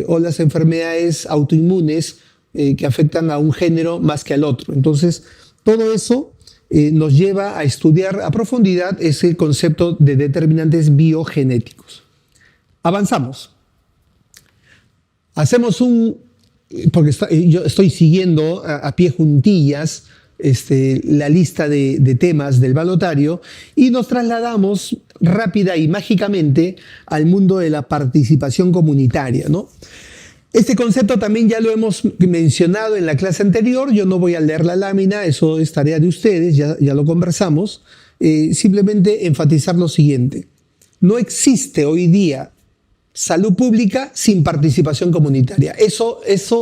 o las enfermedades autoinmunes que afectan a un género más que al otro. Entonces, todo eso nos lleva a estudiar a profundidad ese concepto de determinantes biogenéticos. Avanzamos. Hacemos porque yo estoy siguiendo a pie juntillas la lista de temas del balotario y nos trasladamos rápida y mágicamente al mundo de la participación comunitaria, ¿no? Este concepto también ya lo hemos mencionado en la clase anterior, yo no voy a leer la lámina, eso es tarea de ustedes, ya lo conversamos. Simplemente enfatizar lo siguiente: no existe hoy día salud pública sin participación comunitaria. Esa es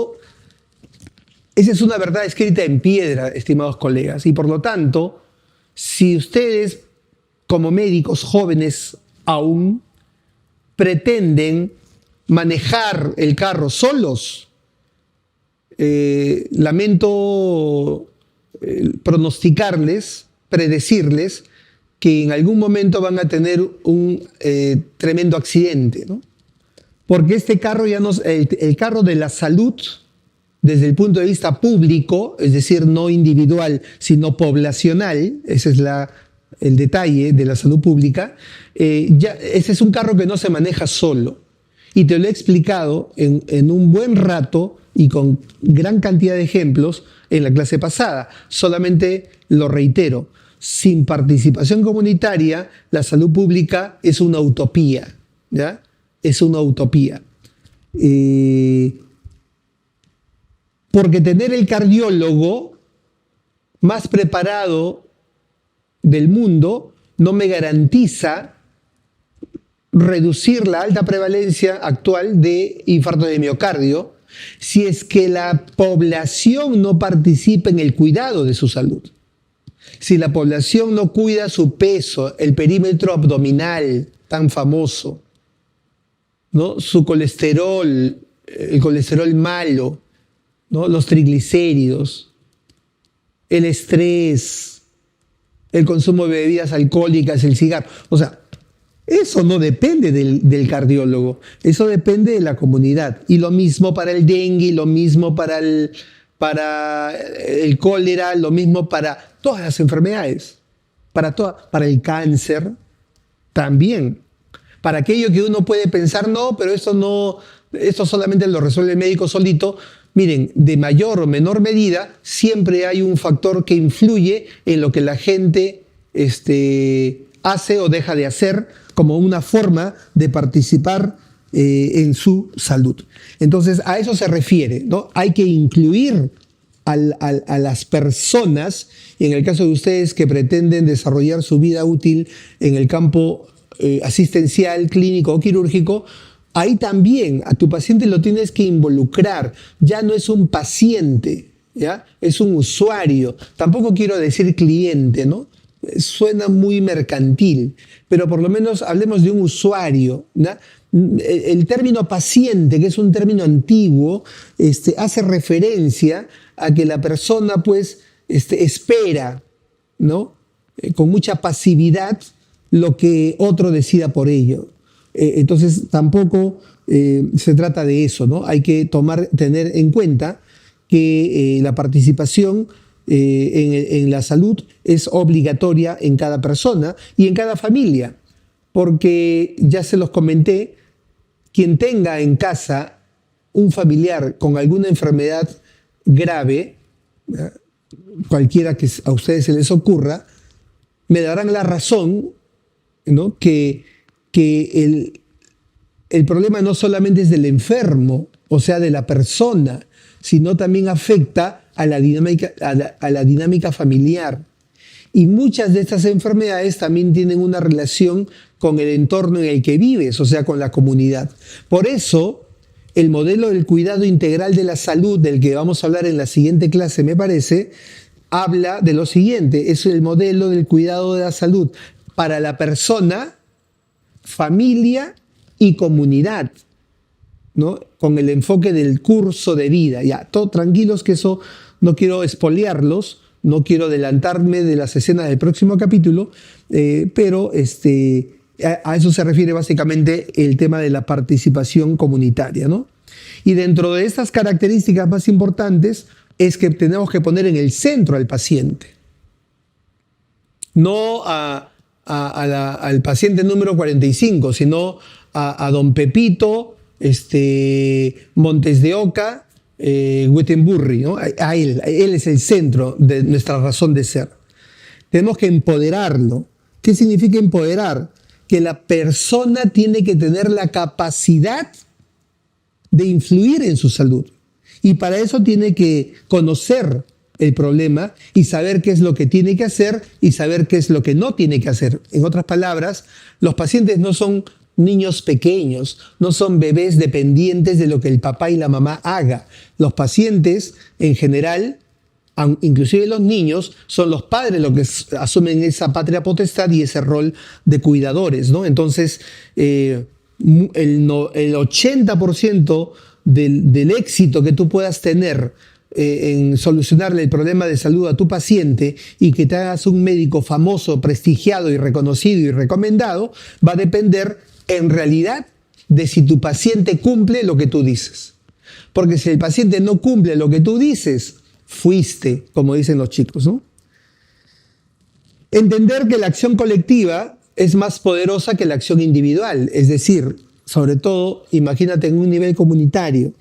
una verdad escrita en piedra, estimados colegas, y por lo tanto, si ustedes como médicos jóvenes aún pretenden manejar el carro solos, lamento pronosticarles, predecirles que en algún momento van a tener un tremendo accidente, ¿no? Porque este carro el carro de la salud, desde el punto de vista público, es decir, no individual, sino poblacional, ese es el detalle de la salud pública, ese es un carro que no se maneja solo. Y te lo he explicado en un buen rato y con gran cantidad de ejemplos en la clase pasada. Solamente lo reitero: sin participación comunitaria, la salud pública es una utopía, ¿ya? Es una utopía. Porque tener el cardiólogo más preparado del mundo no me garantiza reducir la alta prevalencia actual de infarto de miocardio si es que la población no participa en el cuidado de su salud. Si la población no cuida su peso, el perímetro abdominal tan famoso, ¿no? Su colesterol, el colesterol malo, ¿no? Los triglicéridos, el estrés, el consumo de bebidas alcohólicas, el cigarro. O sea, eso no depende del cardiólogo, eso depende de la comunidad. Y lo mismo para el dengue, lo mismo para el cólera, lo mismo para todas las enfermedades, para el cáncer también. Para aquello que uno puede pensar, no, pero esto solamente lo resuelve el médico solito. Miren, de mayor o menor medida, siempre hay un factor que influye en lo que la gente hace o deja de hacer como una forma de participar en su salud. Entonces, a eso se refiere, ¿no? Hay que incluir a las personas, y en el caso de ustedes que pretenden desarrollar su vida útil en el campo asistencial, clínico o quirúrgico, ahí también a tu paciente lo tienes que involucrar. Ya no es un paciente, ¿ya? Es un usuario. Tampoco quiero decir cliente, ¿no? Suena muy mercantil, pero por lo menos hablemos de un usuario, ¿no? El término paciente, que es un término antiguo, hace referencia a que la persona pues espera, ¿no? Con mucha pasividad lo que otro decida por ello. Entonces tampoco se trata de eso, ¿no? Hay que tener en cuenta que la participación en la salud es obligatoria en cada persona y en cada familia, porque ya se los comenté, quien tenga en casa un familiar con alguna enfermedad grave, cualquiera que a ustedes se les ocurra, me darán la razón, ¿no? que el problema no solamente es del enfermo, o sea, de la persona, sino también afecta a la dinámica familiar. Y muchas de estas enfermedades también tienen una relación con el entorno en el que vives, o sea, con la comunidad. Por eso, el modelo del cuidado integral de la salud, del que vamos a hablar en la siguiente clase, me parece, habla de lo siguiente: es el modelo del cuidado de la salud para la persona, familia y comunidad, ¿no? Con el enfoque del curso de vida. Ya, todo tranquilos, que eso no quiero espolearlos, no quiero adelantarme de las escenas del próximo capítulo, pero a eso se refiere básicamente el tema de la participación comunitaria, ¿no? Y dentro de estas características más importantes es que tenemos que poner en el centro al paciente, no al paciente número 45, sino a don Pepito, Montes de Oca, Wittenburri, ¿no? A él es el centro de nuestra razón de ser. Tenemos que empoderarlo. ¿Qué significa empoderar? Que la persona tiene que tener la capacidad de influir en su salud. Y para eso tiene que conocer el problema y saber qué es lo que tiene que hacer y saber qué es lo que no tiene que hacer. En otras palabras, los pacientes no son niños pequeños, no son bebés dependientes de lo que el papá y la mamá haga. Los pacientes, en general, inclusive los niños, son los padres los que asumen esa patria potestad y ese rol de cuidadores, ¿no? Entonces, el 80% del éxito que tú puedas tener en solucionarle el problema de salud a tu paciente y que te hagas un médico famoso, prestigiado y reconocido y recomendado, va a depender en realidad de si tu paciente cumple lo que tú dices. Porque si el paciente no cumple lo que tú dices, fuiste, como dicen los chicos, ¿no? Entender que la acción colectiva es más poderosa que la acción individual. Es decir, sobre todo, imagínate en un nivel comunitario,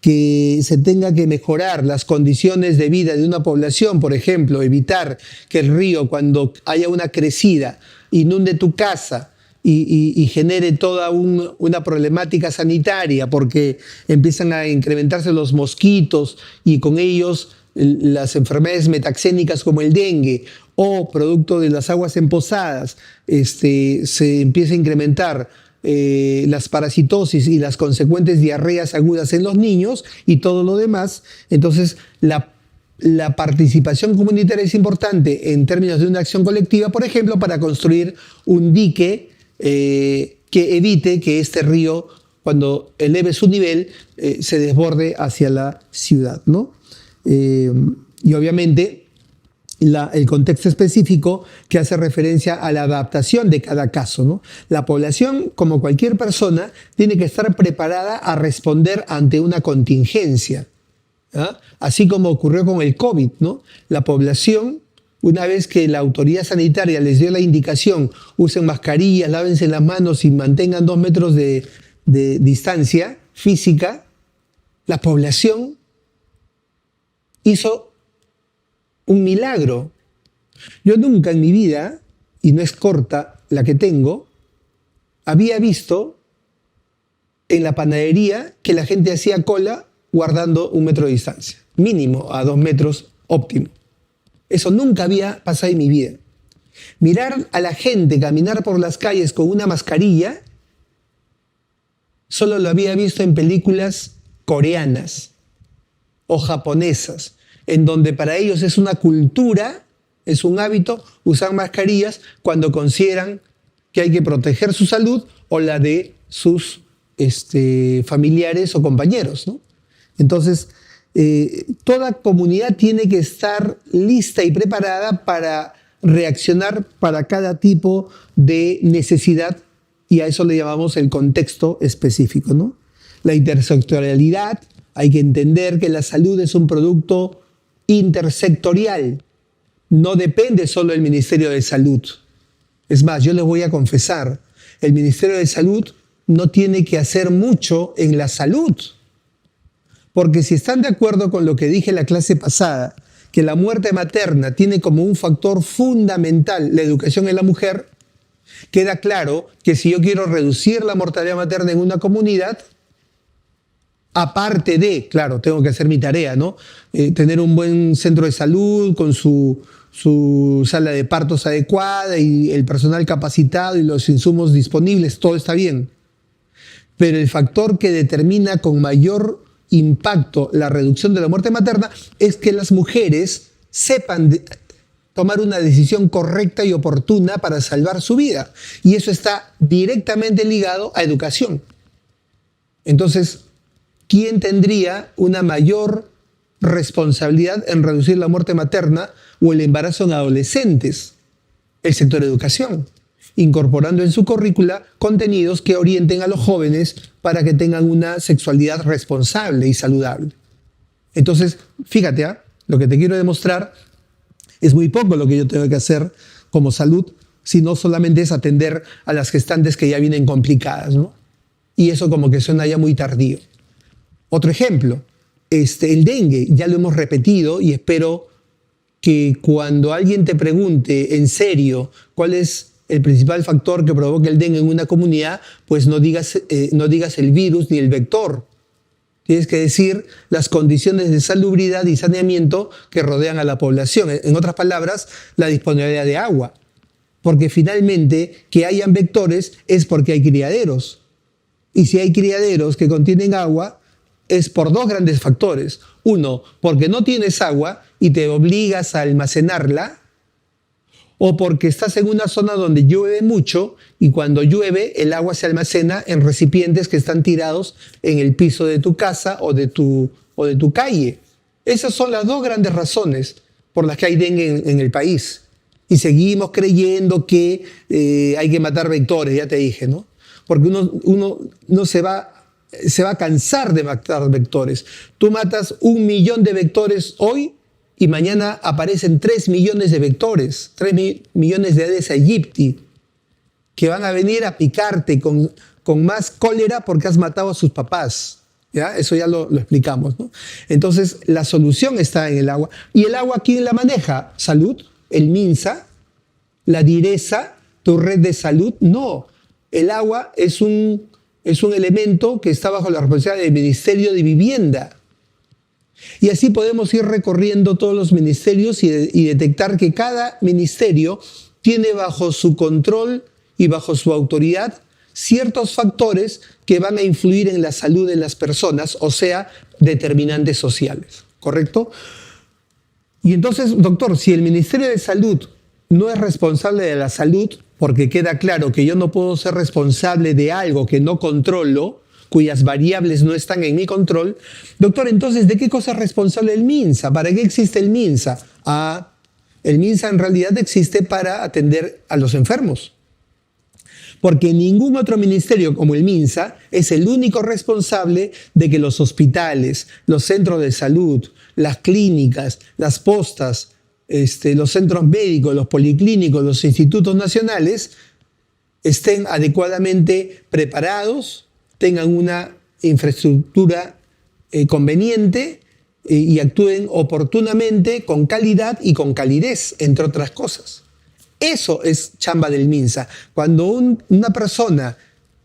que se tenga que mejorar las condiciones de vida de una población, por ejemplo, evitar que el río, cuando haya una crecida, inunde tu casa y genere toda una problemática sanitaria porque empiezan a incrementarse los mosquitos y con ellos las enfermedades metaxénicas como el dengue, o producto de las aguas empozadas, se empieza a incrementar las parasitosis y las consecuentes diarreas agudas en los niños y todo lo demás. Entonces, la participación comunitaria es importante en términos de una acción colectiva, por ejemplo, para construir un dique que evite que este río, cuando eleve su nivel, se desborde hacia la ciudad, ¿no? Y obviamente el contexto específico que hace referencia a la adaptación de cada caso, ¿no? La población, como cualquier persona, tiene que estar preparada a responder ante una contingencia, ¿ah? Así como ocurrió con el COVID, ¿no? La población, una vez que la autoridad sanitaria les dio la indicación, usen mascarillas, lávense las manos y mantengan 2 metros de distancia física, la población hizo un milagro. Yo nunca en mi vida, y no es corta la que tengo, había visto en la panadería que la gente hacía cola guardando 1 metro de distancia, mínimo a 2 metros óptimo. Eso nunca había pasado en mi vida. Mirar a la gente caminar por las calles con una mascarilla, solo lo había visto en películas coreanas o japonesas, en donde para ellos es una cultura, es un hábito usar mascarillas cuando consideran que hay que proteger su salud o la de sus familiares o compañeros, ¿no? Entonces, toda comunidad tiene que estar lista y preparada para reaccionar para cada tipo de necesidad y a eso le llamamos el contexto específico, ¿no? La intersectorialidad, hay que entender que la salud es un producto intersectorial, no depende solo del Ministerio de Salud. Es más, yo les voy a confesar, el Ministerio de Salud no tiene que hacer mucho en la salud, porque si están de acuerdo con lo que dije en la clase pasada, que la muerte materna tiene como un factor fundamental la educación en la mujer, queda claro que si yo quiero reducir la mortalidad materna en una comunidad, aparte de, claro, tengo que hacer mi tarea, ¿no? Tener un buen centro de salud con su sala de partos adecuada y el personal capacitado y los insumos disponibles, todo está bien. Pero el factor que determina con mayor impacto la reducción de la muerte materna es que las mujeres sepan tomar una decisión correcta y oportuna para salvar su vida. Y eso está directamente ligado a educación. Entonces, ¿quién tendría una mayor responsabilidad en reducir la muerte materna o el embarazo en adolescentes? El sector de educación, incorporando en su currícula contenidos que orienten a los jóvenes para que tengan una sexualidad responsable y saludable. Entonces, fíjate, lo que te quiero demostrar es muy poco lo que yo tengo que hacer como salud, sino solamente es atender a las gestantes que ya vienen complicadas, ¿no? Y eso como que suena ya muy tardío. Otro ejemplo, el dengue, ya lo hemos repetido y espero que cuando alguien te pregunte en serio cuál es el principal factor que provoca el dengue en una comunidad, pues no digas el virus ni el vector. Tienes que decir las condiciones de salubridad y saneamiento que rodean a la población. En otras palabras, la disponibilidad de agua. Porque finalmente que hayan vectores es porque hay criaderos. Y si hay criaderos que contienen agua, es por dos grandes factores. Uno, porque no tienes agua y te obligas a almacenarla, o porque estás en una zona donde llueve mucho y cuando llueve el agua se almacena en recipientes que están tirados en el piso de tu casa o de tu calle. Esas son las dos grandes razones por las que hay dengue en el país. Y seguimos creyendo que hay que matar vectores, ya te dije, ¿no? Porque uno no se va a cansar de matar vectores. Tú matas 1 millón de vectores hoy y mañana aparecen 3 millones de vectores, 3 millones de Aedes aegypti, que van a venir a picarte con más cólera porque has matado a sus papás. ¿Ya? Eso ya lo explicamos, ¿no? Entonces, la solución está en el agua. ¿Y el agua quién la maneja? ¿Salud? ¿El MINSA? ¿La DIRESA? ¿Tu red de salud? No. El agua es un elemento que está bajo la responsabilidad del Ministerio de Vivienda. Y así podemos ir recorriendo todos los ministerios y detectar que cada ministerio tiene bajo su control y bajo su autoridad ciertos factores que van a influir en la salud de las personas, o sea, determinantes sociales, ¿correcto? Y entonces, doctor, si el Ministerio de Salud no es responsable de la salud, porque queda claro que yo no puedo ser responsable de algo que no controlo, cuyas variables no están en mi control, doctor, entonces, ¿de qué cosa es responsable el MINSA? ¿Para qué existe el MINSA? El MINSA en realidad existe para atender a los enfermos. Porque ningún otro ministerio como el MINSA es el único responsable de que los hospitales, los centros de salud, las clínicas, las postas, los centros médicos, los policlínicos, los institutos nacionales estén adecuadamente preparados, tengan una infraestructura conveniente y actúen oportunamente, con calidad y con calidez, entre otras cosas. Eso es chamba del MINSA. Cuando una persona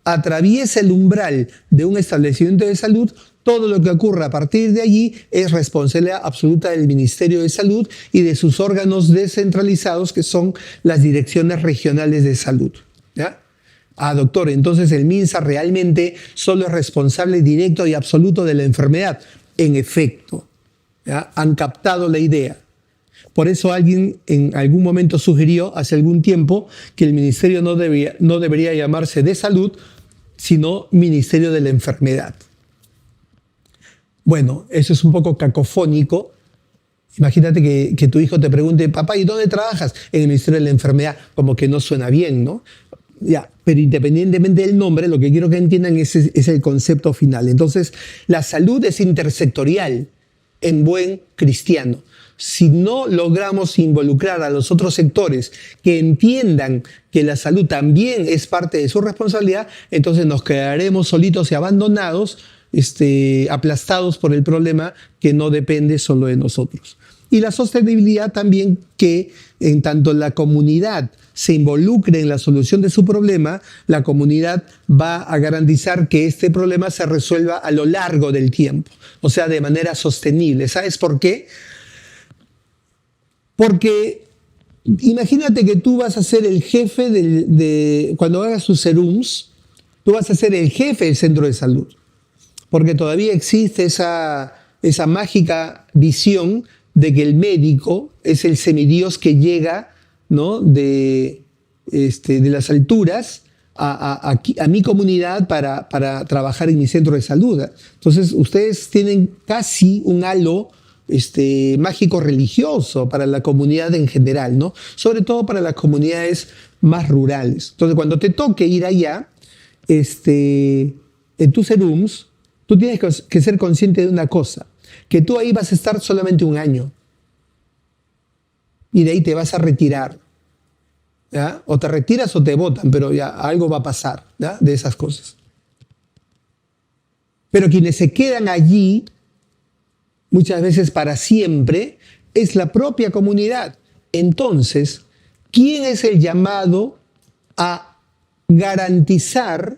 atraviesa el umbral de un establecimiento de salud, todo lo que ocurra a partir de allí es responsabilidad absoluta del Ministerio de Salud y de sus órganos descentralizados, que son las direcciones regionales de salud. ¿Ya? Doctor, entonces el MINSA realmente solo es responsable directo y absoluto de la enfermedad. En efecto, ¿ya? Han captado la idea. Por eso alguien en algún momento sugirió hace algún tiempo que el ministerio no debería llamarse de salud, sino Ministerio de la Enfermedad. Bueno, eso es un poco cacofónico. Imagínate que tu hijo te pregunte, papá, ¿y dónde trabajas? En el Ministerio de la Enfermedad. Como que no suena bien, ¿no? Ya, pero independientemente del nombre, lo que quiero que entiendan es el concepto final. Entonces, la salud es intersectorial en buen cristiano. Si no logramos involucrar a los otros sectores que entiendan que la salud también es parte de su responsabilidad, entonces nos quedaremos solitos y abandonados, aplastados por el problema que no depende solo de nosotros. Y la sostenibilidad también, que en tanto la comunidad se involucre en la solución de su problema, la comunidad va a garantizar que este problema se resuelva a lo largo del tiempo, o sea, de manera sostenible. ¿Sabes por qué? Porque imagínate que tú vas a ser el jefe cuando hagas tus serums, tú vas a ser el jefe del centro de salud, porque todavía existe esa mágica visión de que el médico es el semidios que llega, ¿no?, de las alturas a mi comunidad para trabajar en mi centro de salud. Entonces, ustedes tienen casi un halo mágico religioso para la comunidad en general, ¿no? Sobre todo para las comunidades más rurales. Entonces, cuando te toque ir allá, en tus serums, tú tienes que ser consciente de una cosa, que tú ahí vas a estar solamente un año y de ahí te vas a retirar, ¿ya? O te retiras o te botan, pero ya algo va a pasar, ¿ya?, de esas cosas. Pero quienes se quedan allí, muchas veces para siempre, es la propia comunidad. Entonces, ¿quién es el llamado a garantizar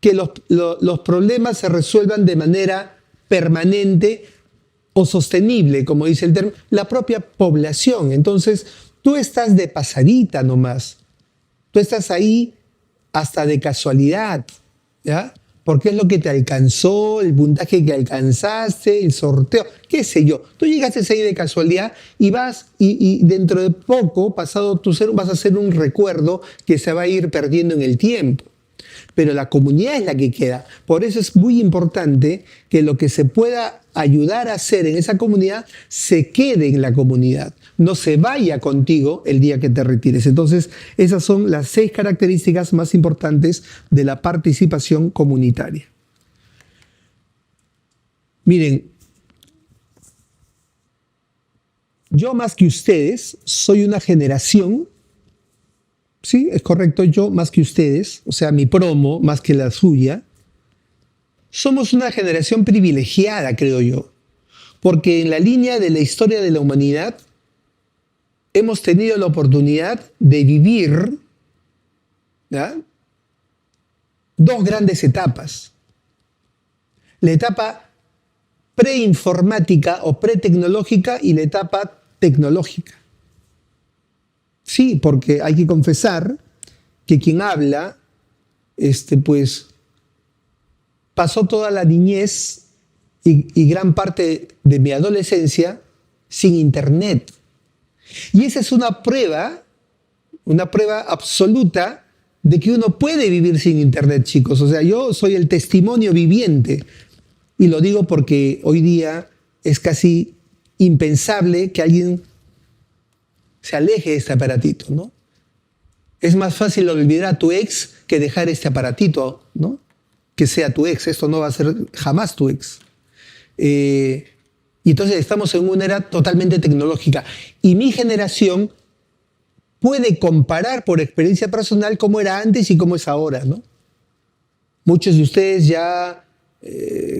que los problemas se resuelvan de manera permanente o sostenible, como dice el término? La propia población. Entonces, tú estás de pasadita nomás. Tú estás ahí hasta de casualidad, ¿ya? Porque es lo que te alcanzó, el puntaje que alcanzaste, el sorteo, qué sé yo. Tú llegaste ahí de casualidad y vas, y dentro de poco, pasado tu ser, vas a hacer un recuerdo que se va a ir perdiendo en el tiempo. Pero la comunidad es la que queda. Por eso es muy importante que lo que se pueda ayudar a hacer en esa comunidad se quede en la comunidad, no se vaya contigo el día que te retires. Entonces, esas son las 6 características más importantes de la participación comunitaria. Miren, yo más que ustedes soy una generación. Sí, es correcto, yo más que ustedes, o sea, mi promo más que la suya, somos una generación privilegiada, creo yo, porque en la línea de la historia de la humanidad hemos tenido la oportunidad de vivir, ¿ya?, 2 grandes etapas. La etapa preinformática o pretecnológica y la etapa tecnológica. Sí, porque hay que confesar que quien habla, pues, pasó toda la niñez y gran parte de mi adolescencia sin internet. Y esa es una prueba absoluta de que uno puede vivir sin internet, chicos. O sea, yo soy el testimonio viviente. Y lo digo porque hoy día es casi impensable que alguien se aleje de este aparatito, ¿no? Es más fácil olvidar a tu ex que dejar este aparatito, ¿no?, que sea tu ex. Esto no va a ser jamás tu ex. Y entonces estamos en una era totalmente tecnológica. Y mi generación puede comparar por experiencia personal cómo era antes y cómo es ahora, ¿no? Muchos de ustedes ya,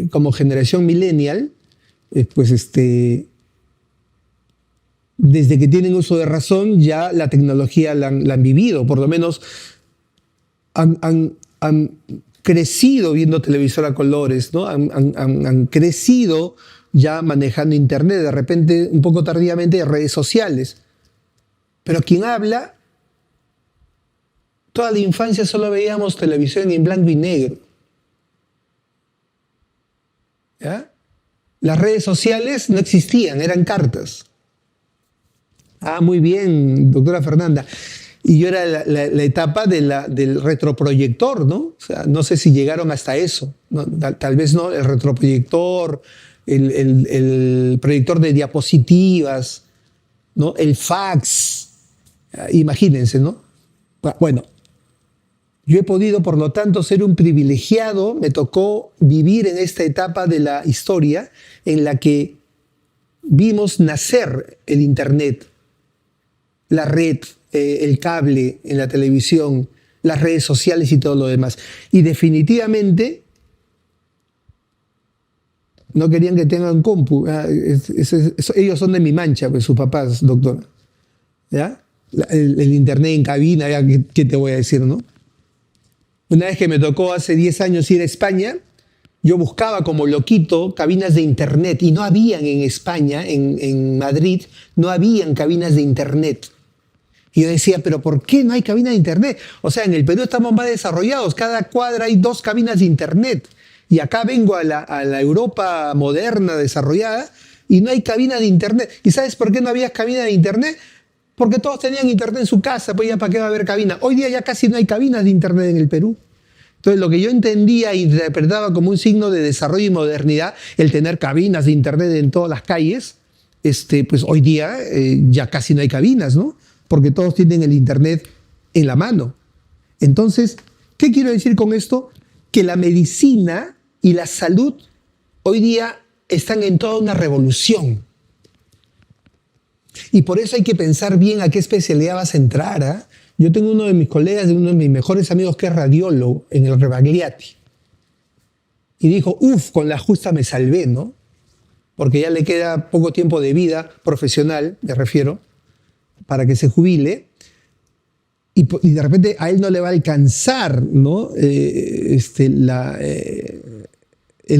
como generación millennial, pues desde que tienen uso de razón, ya la tecnología la han vivido. Por lo menos han crecido viendo televisor a colores, ¿no? Han crecido ya manejando internet, de repente, un poco tardíamente, redes sociales. Pero quien habla, toda la infancia solo veíamos televisión en blanco y negro. ¿Ya? Las redes sociales no existían, eran cartas. Ah, muy bien, doctora Fernanda. Y yo era la etapa del retroproyector, ¿no? O sea, no sé si llegaron hasta eso, ¿no? Tal vez no, el retroproyector, el proyector de diapositivas, ¿no?, el fax. Imagínense, ¿no? Bueno, Yo he podido, por lo tanto, ser un privilegiado. Me tocó vivir en esta etapa de la historia en la que vimos nacer el Internet, la red, el cable en la televisión, las redes sociales y todo lo demás. Y definitivamente no querían que tengan compu. Ellos son de mi mancha, pues sus papás, doctora. ¿Ya? El Internet en cabina, ya, ¿qué te voy a decir, no? Una vez que me tocó hace 10 años ir a España, yo buscaba como loquito cabinas de Internet y no habían en España, en Madrid, no habían cabinas de Internet. Y yo decía, ¿pero por qué no hay cabina de Internet? O sea, en el Perú estamos más desarrollados, cada cuadra hay 2 cabinas de Internet. Y acá vengo a la Europa moderna, desarrollada, y no hay cabina de Internet. ¿Y sabes por qué no había cabina de Internet? Porque todos tenían Internet en su casa, pues ya para qué va a haber cabina. Hoy día ya casi no hay cabinas de Internet en el Perú. Entonces, lo que yo entendía e interpretaba como un signo de desarrollo y modernidad, el tener cabinas de Internet en todas las calles, pues hoy día ya casi no hay cabinas, ¿no? Porque todos tienen el Internet en la mano. Entonces, ¿qué quiero decir con esto? Que la medicina y la salud hoy día están en toda una revolución. Y por eso hay que pensar bien a qué especialidad vas a entrar, ¿eh? Yo tengo uno de mis colegas, uno de mis mejores amigos que es radiólogo en el Rebagliati. Y dijo, con la justa me salvé, ¿no? Porque ya le queda poco tiempo de vida profesional, me refiero, para que se jubile. Y de repente a él no le va a alcanzar, ¿no? El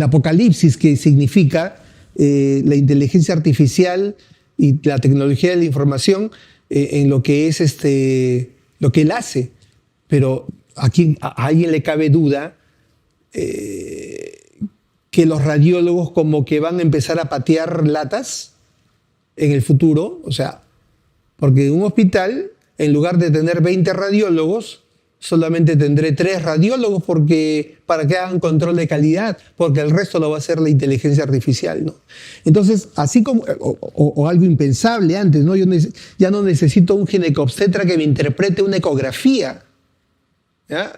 apocalipsis que significa la inteligencia artificial y la tecnología de la información en lo que es lo que él hace. Pero a alguien le cabe duda que los radiólogos como que van a empezar a patear latas en el futuro. O sea, porque en un hospital, en lugar de tener 20 radiólogos, solamente tendré 3 radiólogos para que hagan control de calidad, porque el resto lo va a hacer la inteligencia artificial, ¿no? Entonces, así como, o algo impensable antes, ¿no? Yo ya no necesito un ginecobstetra que me interprete una ecografía, ¿ya?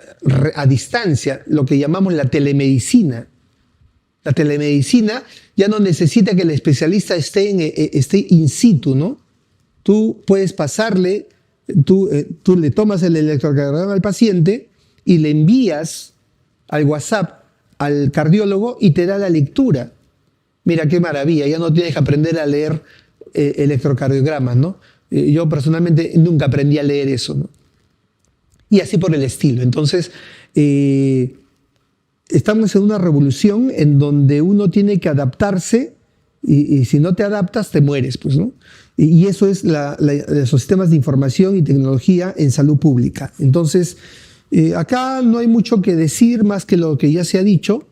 A distancia, lo que llamamos la telemedicina. La telemedicina ya no necesita que el especialista esté in situ, ¿no? Tú puedes pasarle, tú le tomas el electrocardiograma al paciente y le envías al WhatsApp al cardiólogo y te da la lectura. Mira qué maravilla, ya no tienes que aprender a leer electrocardiogramas, ¿no? Yo personalmente nunca aprendí a leer eso, ¿no? Y así por el estilo. Entonces, estamos en una revolución en donde uno tiene que adaptarse y si no te adaptas te mueres, pues, ¿no? Y eso es los sistemas de información y tecnología en salud pública. Entonces, acá no hay mucho que decir más que lo que ya se ha dicho.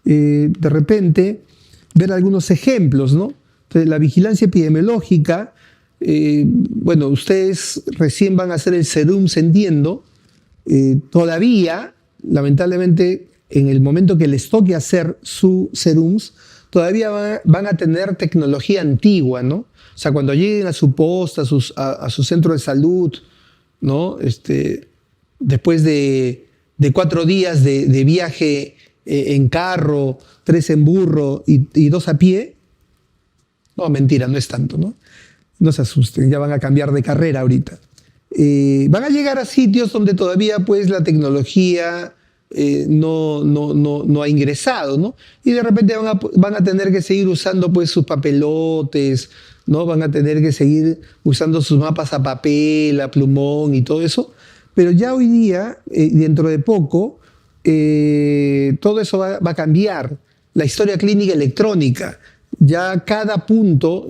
De repente, ver algunos ejemplos, ¿no? Entonces, la vigilancia epidemiológica, bueno, ustedes recién van a hacer el SERUMS, entiendo. Todavía, lamentablemente, en el momento que les toque hacer su SERUMS, todavía van a tener tecnología antigua, ¿no? O sea, cuando lleguen a su posta, a su centro de salud, ¿no? Después de 4 días de viaje en carro, 3 en burro y 2 a pie, no, mentira, no es tanto, ¿no? No se asusten, ya van a cambiar de carrera ahorita. Van a llegar a sitios donde todavía pues la tecnología no ha ingresado, ¿no? Y de repente van a tener que seguir usando pues sus papelotes, ¿no? Van a tener que seguir usando sus mapas a papel, a plumón y todo eso. Pero ya hoy día, dentro de poco, todo eso va a cambiar. La historia clínica electrónica. Ya cada punto,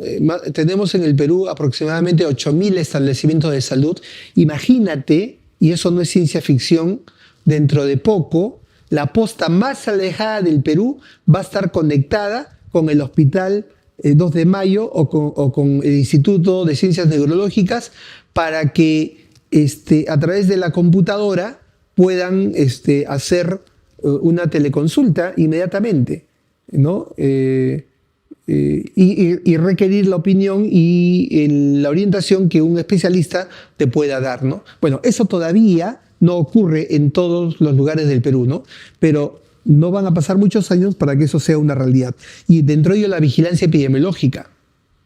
tenemos en el Perú aproximadamente 8.000 establecimientos de salud. Imagínate, y eso no es ciencia ficción, dentro de poco, la posta más alejada del Perú va a estar conectada con el Hospital 2 de Mayo o con el Instituto de Ciencias Neurológicas para que a través de la computadora puedan hacer una teleconsulta inmediatamente, ¿no? Y requerir la opinión y la orientación que un especialista te pueda dar, ¿no? Bueno, eso todavía no ocurre en todos los lugares del Perú, ¿no? Pero no van a pasar muchos años para que eso sea una realidad. Y dentro de ello la vigilancia epidemiológica,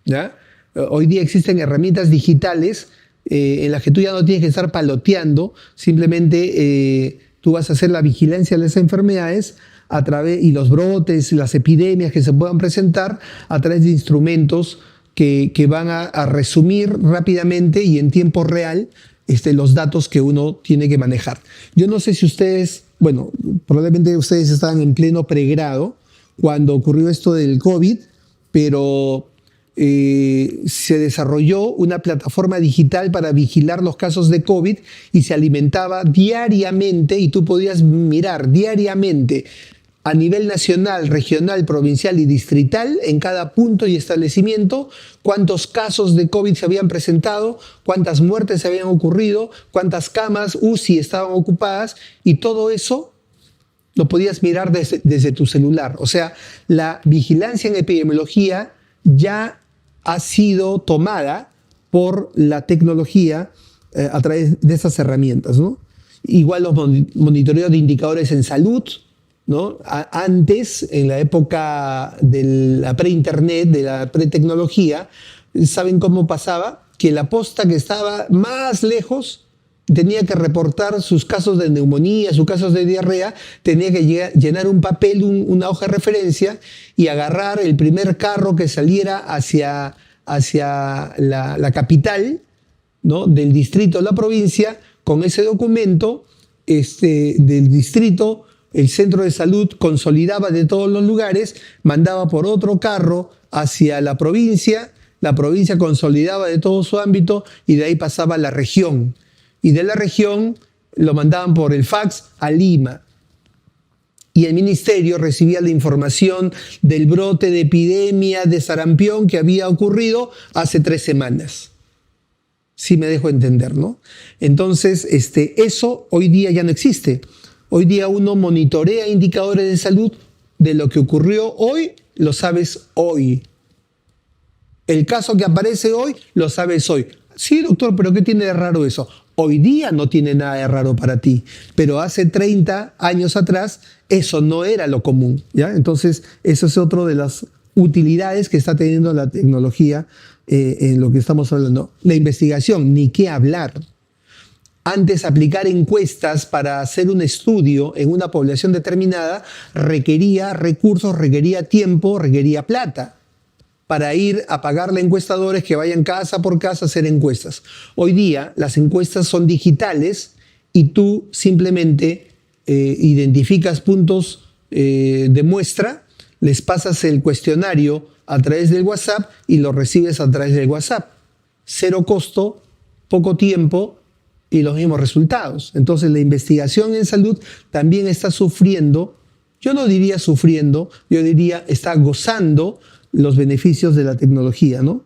¿ya? Hoy día existen herramientas digitales en las que tú ya no tienes que estar paloteando, simplemente tú vas a hacer la vigilancia de las enfermedades a través, y los brotes, las epidemias que se puedan presentar a través de instrumentos que van a resumir rápidamente y en tiempo real los datos que uno tiene que manejar. Yo no sé si ustedes, bueno, probablemente ustedes estaban en pleno pregrado cuando ocurrió esto del COVID, pero se desarrolló una plataforma digital para vigilar los casos de COVID y se alimentaba diariamente y tú podías mirar diariamente a nivel nacional, regional, provincial y distrital, en cada punto y establecimiento, cuántos casos de COVID se habían presentado, cuántas muertes se habían ocurrido, cuántas camas UCI estaban ocupadas, y todo eso lo podías mirar desde tu celular. O sea, la vigilancia en epidemiología ya ha sido tomada por la tecnología a través de esas herramientas, ¿no? Igual los monitoreos de indicadores en salud, ¿no? Antes, en la época de la pre-internet, de la pre-tecnología, ¿saben cómo pasaba? Que la posta que estaba más lejos tenía que reportar sus casos de neumonía, sus casos de diarrea, tenía que llenar un papel, una hoja de referencia, y agarrar el primer carro que saliera hacia la capital, ¿no? Del distrito de la provincia. Con ese documento del distrito, el centro de salud consolidaba de todos los lugares, mandaba por otro carro hacia la provincia consolidaba de todo su ámbito y de ahí pasaba a la región. Y de la región lo mandaban por el fax a Lima. Y el ministerio recibía la información del brote de epidemia de sarampión que había ocurrido hace 3 semanas. Sí me dejo entender, ¿no? Entonces, eso hoy día ya no existe. Hoy día uno monitorea indicadores de salud de lo que ocurrió hoy, lo sabes hoy. El caso que aparece hoy, lo sabes hoy. Sí, doctor, pero ¿qué tiene de raro eso? Hoy día no tiene nada de raro para ti, pero hace 30 años atrás eso no era lo común, ¿ya? Entonces, eso es otra de las utilidades que está teniendo la tecnología en lo que estamos hablando. La investigación, ni qué hablar. Antes, aplicar encuestas para hacer un estudio en una población determinada requería recursos, requería tiempo, requería plata para ir a pagarle a encuestadores que vayan casa por casa a hacer encuestas. Hoy día las encuestas son digitales y tú simplemente identificas puntos de muestra, les pasas el cuestionario a través del WhatsApp y lo recibes a través del WhatsApp. 0 costo, poco tiempo y los mismos resultados. Entonces la investigación en salud también está sufriendo, yo no diría sufriendo, yo diría está gozando los beneficios de la tecnología, ¿no?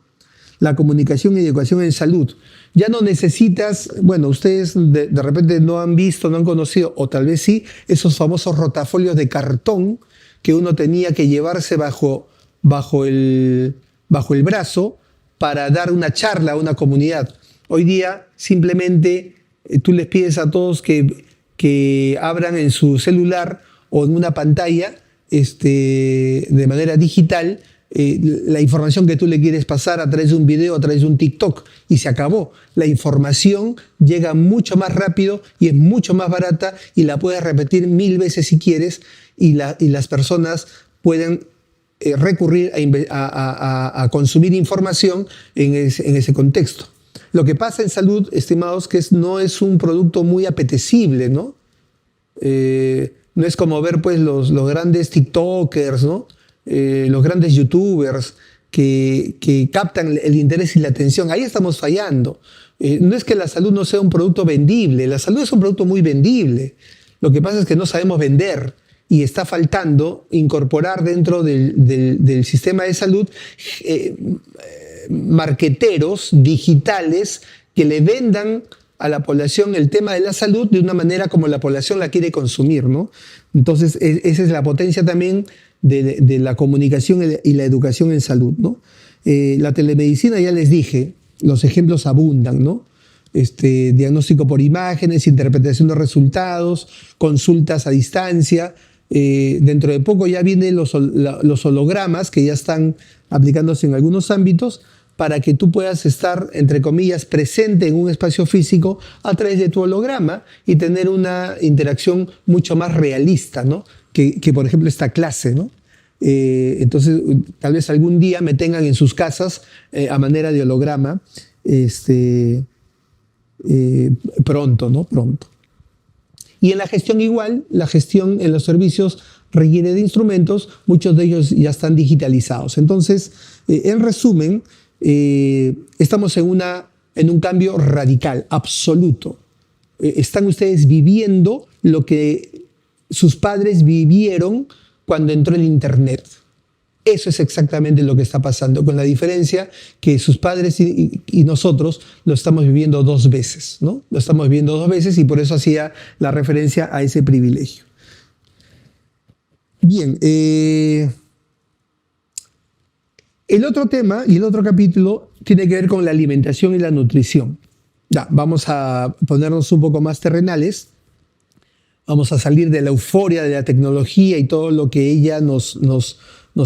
La comunicación y educación en salud. Ya no necesitas, bueno, ustedes de repente no han visto, no han conocido, o tal vez sí, esos famosos rotafolios de cartón que uno tenía que llevarse bajo el brazo para dar una charla a una comunidad. Hoy día simplemente tú les pides a todos que abran en su celular o en una pantalla de manera digital la información que tú le quieres pasar a través de un video, a través de un TikTok, y se acabó. La información llega mucho más rápido y es mucho más barata y la puedes repetir 1000 veces si quieres, y las personas pueden recurrir a consumir información en ese contexto. Lo que pasa en salud, estimados, que no es un producto muy apetecible, ¿no? No es como ver pues los grandes TikTokers, ¿no? Los grandes YouTubers que captan el interés y la atención. Ahí estamos fallando. No es que la salud no sea un producto vendible, la salud es un producto muy vendible. Lo que pasa es que no sabemos vender y está faltando incorporar dentro del sistema de salud marqueteros digitales que le vendan a la población el tema de la salud de una manera como la población la quiere consumir, ¿no? Entonces, esa es la potencia también de la comunicación y la educación en salud, ¿no? La telemedicina, ya les dije, los ejemplos abundan, ¿no? diagnóstico por imágenes, interpretación de resultados, consultas a distancia. Dentro de poco ya vienen los hologramas que ya están aplicándose en algunos ámbitos para que tú puedas estar, entre comillas, presente en un espacio físico a través de tu holograma y tener una interacción mucho más realista, ¿no? que por ejemplo, esta clase, ¿no? Entonces, tal vez algún día me tengan en sus casas a manera de holograma, pronto, ¿no? Pronto. Y en la gestión igual, la gestión en los servicios requiere de instrumentos, muchos de ellos ya están digitalizados. Entonces, en resumen, estamos en un cambio radical, absoluto. Están ustedes viviendo lo que sus padres vivieron cuando entró el Internet. Eso es exactamente lo que está pasando, con la diferencia que sus padres y nosotros lo estamos viviendo dos veces, ¿no? Lo estamos viviendo dos veces y por eso hacía la referencia a ese privilegio. Bien, el otro tema y el otro capítulo tiene que ver con la alimentación y la nutrición. Ya, vamos a ponernos un poco más terrenales. Vamos a salir de la euforia de la tecnología y todo lo que ella nos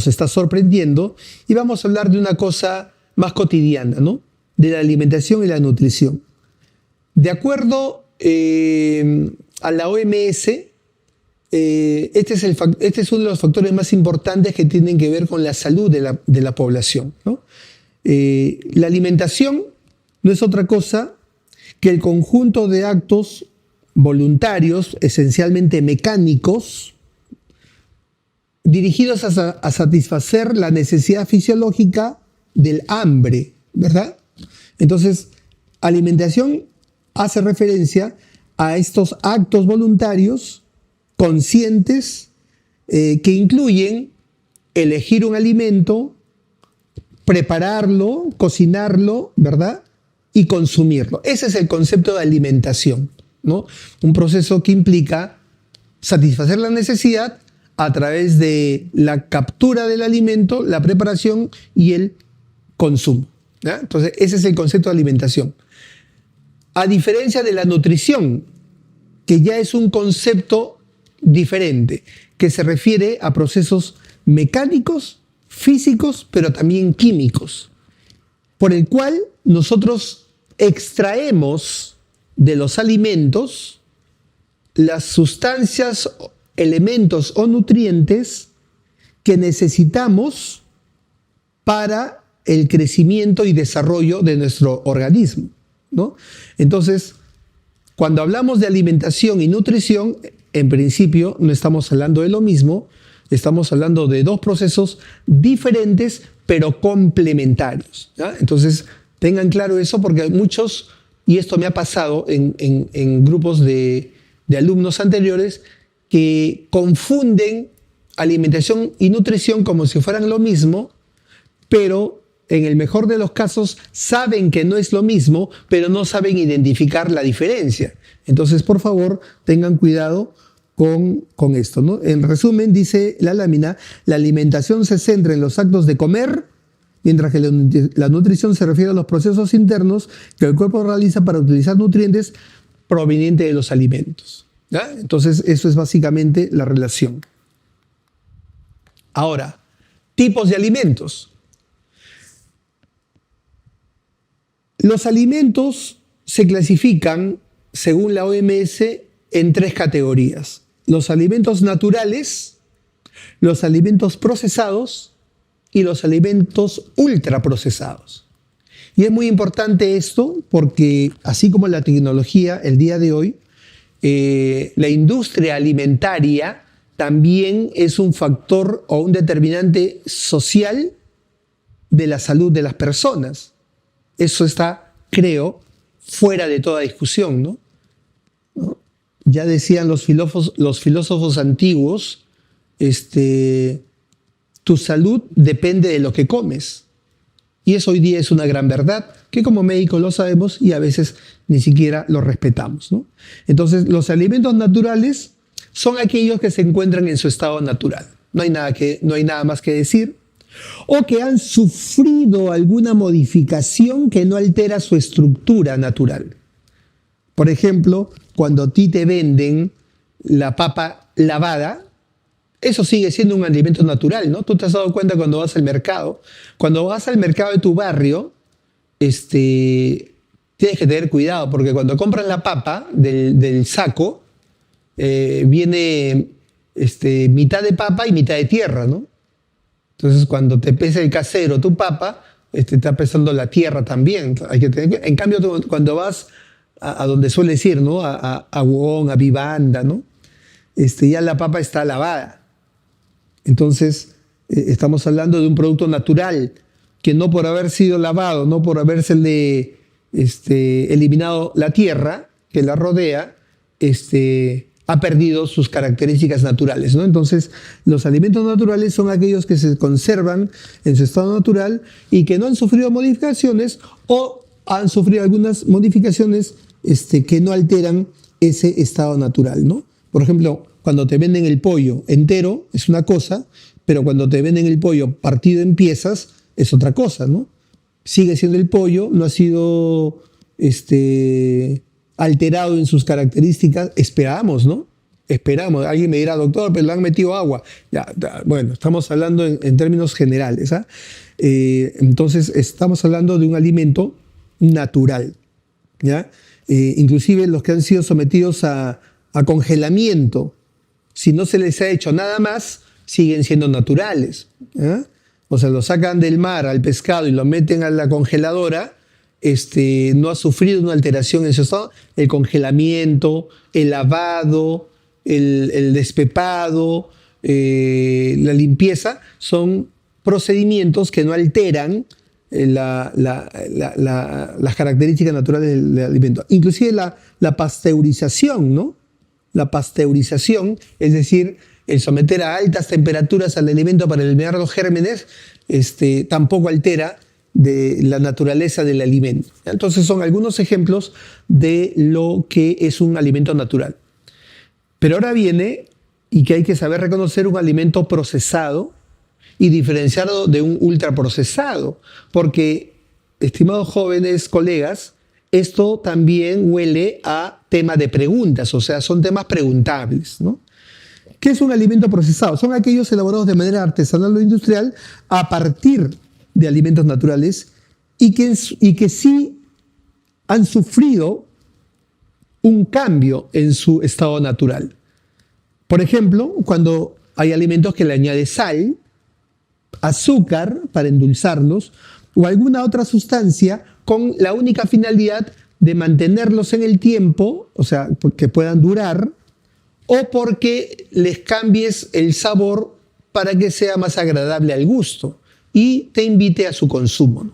está sorprendiendo y vamos a hablar de una cosa más cotidiana, ¿no? De la alimentación y la nutrición. De acuerdo a la OMS, este es uno de los factores más importantes que tienen que ver con la salud de la población, ¿no? La alimentación no es otra cosa que el conjunto de actos voluntarios, esencialmente mecánicos, dirigidos a satisfacer la necesidad fisiológica del hambre, ¿verdad? Entonces, alimentación hace referencia a estos actos voluntarios conscientes que incluyen elegir un alimento, prepararlo, cocinarlo, ¿verdad? Y consumirlo. Ese es el concepto de alimentación, ¿no? Un proceso que implica satisfacer la necesidad a través de la captura del alimento, la preparación y el consumo, ¿ya? Entonces, ese es el concepto de alimentación. A diferencia de la nutrición, que ya es un concepto diferente, que se refiere a procesos mecánicos, físicos, pero también químicos, por el cual nosotros extraemos de los alimentos las sustancias, elementos o nutrientes que necesitamos para el crecimiento y desarrollo de nuestro organismo, ¿no? Entonces, cuando hablamos de alimentación y nutrición, en principio no estamos hablando de lo mismo, estamos hablando de dos procesos diferentes pero complementarios, ¿ya? Entonces, tengan claro eso porque muchos, y esto me ha pasado en grupos de alumnos anteriores, que confunden alimentación y nutrición como si fueran lo mismo, pero en el mejor de los casos saben que no es lo mismo, pero no saben identificar la diferencia. Entonces, por favor, tengan cuidado con esto, ¿no? En resumen, dice la lámina, la alimentación se centra en los actos de comer, mientras que la nutrición se refiere a los procesos internos que el cuerpo realiza para utilizar nutrientes provenientes de los alimentos, ¿ya? Entonces, eso es básicamente la relación. Ahora, tipos de alimentos. Los alimentos se clasifican, según la OMS, en tres categorías. Los alimentos naturales, los alimentos procesados y los alimentos ultraprocesados. Y es muy importante esto porque, así como la tecnología el día de hoy, la industria alimentaria también es un factor o un determinante social de la salud de las personas. Eso está, creo, fuera de toda discusión, ¿no? Ya decían los filósofos antiguos, tu salud depende de lo que comes. Y eso hoy día es una gran verdad, que como médicos lo sabemos y a veces ni siquiera lo respetamos, ¿no? Entonces, los alimentos naturales son aquellos que se encuentran en su estado natural. No hay nada más que decir. O que han sufrido alguna modificación que no altera su estructura natural. Por ejemplo, cuando a ti te venden la papa lavada, eso sigue siendo un alimento natural, ¿no? Tú te has dado cuenta cuando vas al mercado. Cuando vas al mercado de tu barrio, tienes que tener cuidado, porque cuando compras la papa del saco, viene mitad de papa y mitad de tierra, ¿no? Entonces, cuando te pesa el casero tu papa, está pesando la tierra también. Hay que tener, en cambio, cuando vas a donde sueles ir, ¿no? A Wong, a Vivanda, ¿no? Ya la papa está lavada. Entonces, estamos hablando de un producto natural que no por haber sido lavado, no por habérsele eliminado la tierra que la rodea, ha perdido sus características naturales, ¿no? Entonces, los alimentos naturales son aquellos que se conservan en su estado natural y que no han sufrido modificaciones o han sufrido algunas modificaciones que no alteran ese estado natural, ¿no? Por ejemplo, cuando te venden el pollo entero es una cosa, pero cuando te venden el pollo partido en piezas es otra cosa, ¿no? Sigue siendo el pollo, no ha sido alterado en sus características, esperamos, ¿no? Esperamos. Alguien me dirá, doctor, pero le han metido agua. Bueno, estamos hablando en términos generales, ¿ah? Entonces, estamos hablando de un alimento natural, ¿ya? Inclusive los que han sido sometidos a congelamiento, si no se les ha hecho nada más, siguen siendo naturales, ¿ya? O sea, lo sacan del mar al pescado y lo meten a la congeladora, no ha sufrido una alteración en su estado. El congelamiento, el lavado, el despepado, la limpieza, son procedimientos que no alteran las características naturales del alimento. Inclusive la pasteurización, ¿no? La pasteurización, es decir, el someter a altas temperaturas al alimento para eliminar los gérmenes, tampoco altera de la naturaleza del alimento. Entonces son algunos ejemplos de lo que es un alimento natural. Pero ahora viene, y que hay que saber reconocer, un alimento procesado y diferenciarlo de un ultraprocesado, porque, estimados jóvenes colegas, esto también huele a tema de preguntas, o sea, son temas preguntables, ¿no? ¿Qué es un alimento procesado? Son aquellos elaborados de manera artesanal o industrial a partir de alimentos naturales y que sí han sufrido un cambio en su estado natural. Por ejemplo, cuando hay alimentos que le añade sal, azúcar para endulzarlos o alguna otra sustancia con la única finalidad de mantenerlos en el tiempo, o sea, que puedan durar, o porque les cambies el sabor para que sea más agradable al gusto y te invite a su consumo.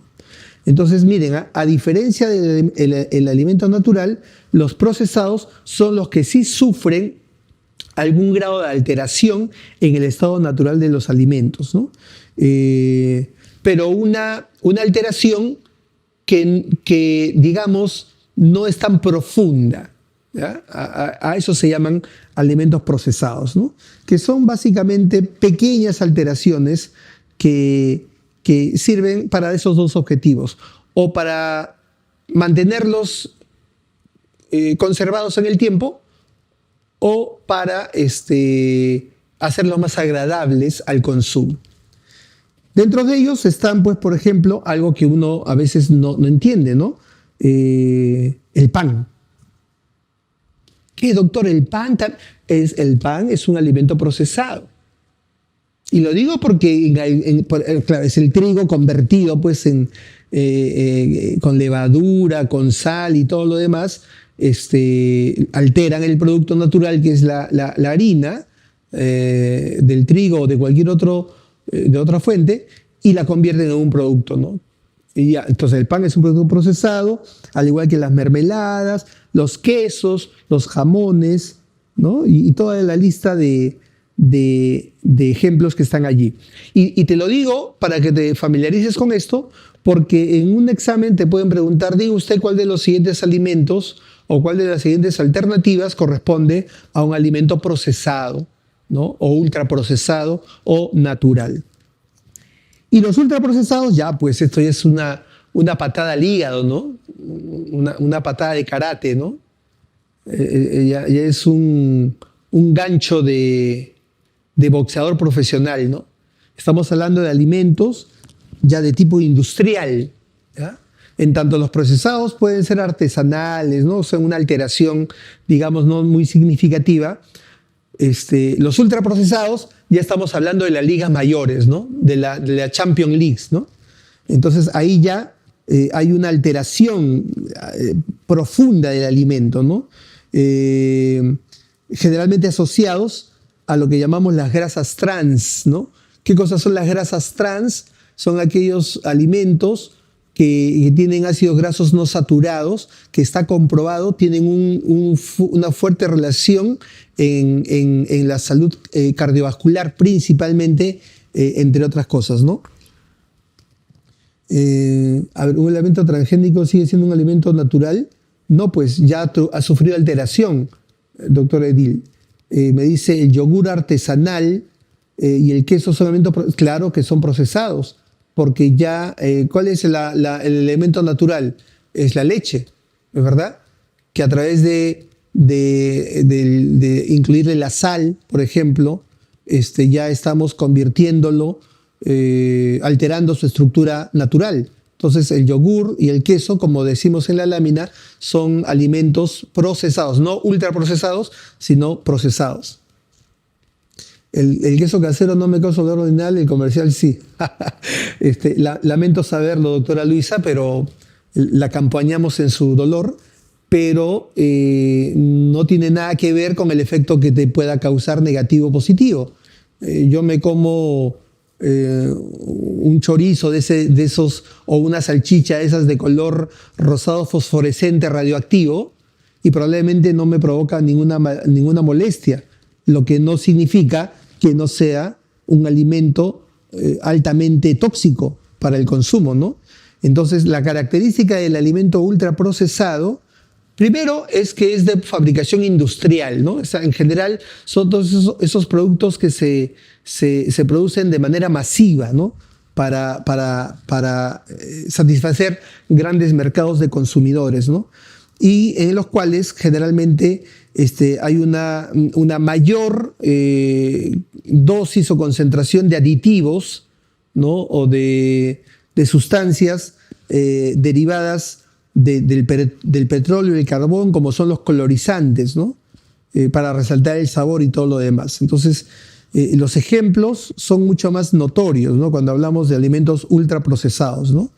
Entonces, miren, a diferencia del alimento natural, los procesados son los que sí sufren algún grado de alteración en el estado natural de los alimentos, ¿no? Pero una alteración que, digamos, no es tan profunda, ¿ya? A eso se llaman alimentos procesados, ¿no? Que son básicamente pequeñas alteraciones que sirven para esos dos objetivos, o para mantenerlos conservados en el tiempo, o para hacerlos más agradables al consumo. Dentro de ellos están, pues, por ejemplo, algo que uno a veces no entiende, ¿no? El pan. ¿Qué, doctor? El pan es un alimento procesado. Y lo digo porque claro, es el trigo convertido, pues, con levadura, con sal y todo lo demás, alteran el producto natural que es la harina del trigo o de cualquier de otra fuente, y la convierten en un producto, ¿no? Y ya, entonces el pan es un producto procesado, al igual que las mermeladas, los quesos, los jamones, ¿no? Y toda la lista de ejemplos que están allí. Y te lo digo para que te familiarices con esto, porque en un examen te pueden preguntar, diga usted cuál de los siguientes alimentos o cuál de las siguientes alternativas corresponde a un alimento procesado, ¿no? O ultraprocesado o natural. Y los ultraprocesados, ya, pues esto ya es una patada al hígado, ¿no? Una patada de karate, ¿no? Ya es un gancho de boxeador profesional, ¿no? Estamos hablando de alimentos ya de tipo industrial, ¿ya? En tanto los procesados pueden ser artesanales, ¿no? O sea, una alteración, digamos, no muy significativa. Los ultraprocesados ya estamos hablando de las ligas mayores, ¿no? De la Champions Leagues, ¿no? Entonces ahí ya hay una alteración profunda del alimento, ¿no? Generalmente asociados a lo que llamamos las grasas trans, ¿no? ¿Qué cosas son las grasas trans? Son aquellos alimentos que tienen ácidos grasos no saturados, que está comprobado, tienen una fuerte relación en la salud cardiovascular principalmente, entre otras cosas, ¿no? A ver, ¿un elemento transgénico sigue siendo un alimento natural? No, pues ya ha sufrido alteración, doctor Edil. Me dice el yogur artesanal y el queso solamente, claro que son procesados, porque ya, ¿cuál es el elemento natural? Es la leche, ¿es verdad? Que a través de incluirle la sal, por ejemplo, ya estamos convirtiéndolo, alterando su estructura natural. Entonces el yogur y el queso, como decimos en la lámina, son alimentos procesados, no ultraprocesados, sino procesados. El queso casero no me causa dolor ordinal, el comercial sí. Lamento saberlo, doctora Luisa, pero la acompañamos en su dolor, pero no tiene nada que ver con el efecto que te pueda causar negativo o positivo. Yo me como un chorizo de esos, o una salchicha esas de color rosado fosforescente radioactivo, y probablemente no me provoca ninguna molestia, lo que no significa que no sea un alimento altamente tóxico para el consumo, ¿no? Entonces, la característica del alimento ultraprocesado, primero, es que es de fabricación industrial, ¿no? O sea, en general son todos esos productos que se producen de manera masiva, ¿no? Para satisfacer grandes mercados de consumidores, ¿no? Y en los cuales generalmente hay una mayor dosis o concentración de aditivos, ¿no? O de sustancias derivadas del petróleo y el carbón, como son los colorizantes, ¿no? Para resaltar el sabor y todo lo demás. Entonces, los ejemplos son mucho más notorios, ¿no? Cuando hablamos de alimentos ultraprocesados, ¿no?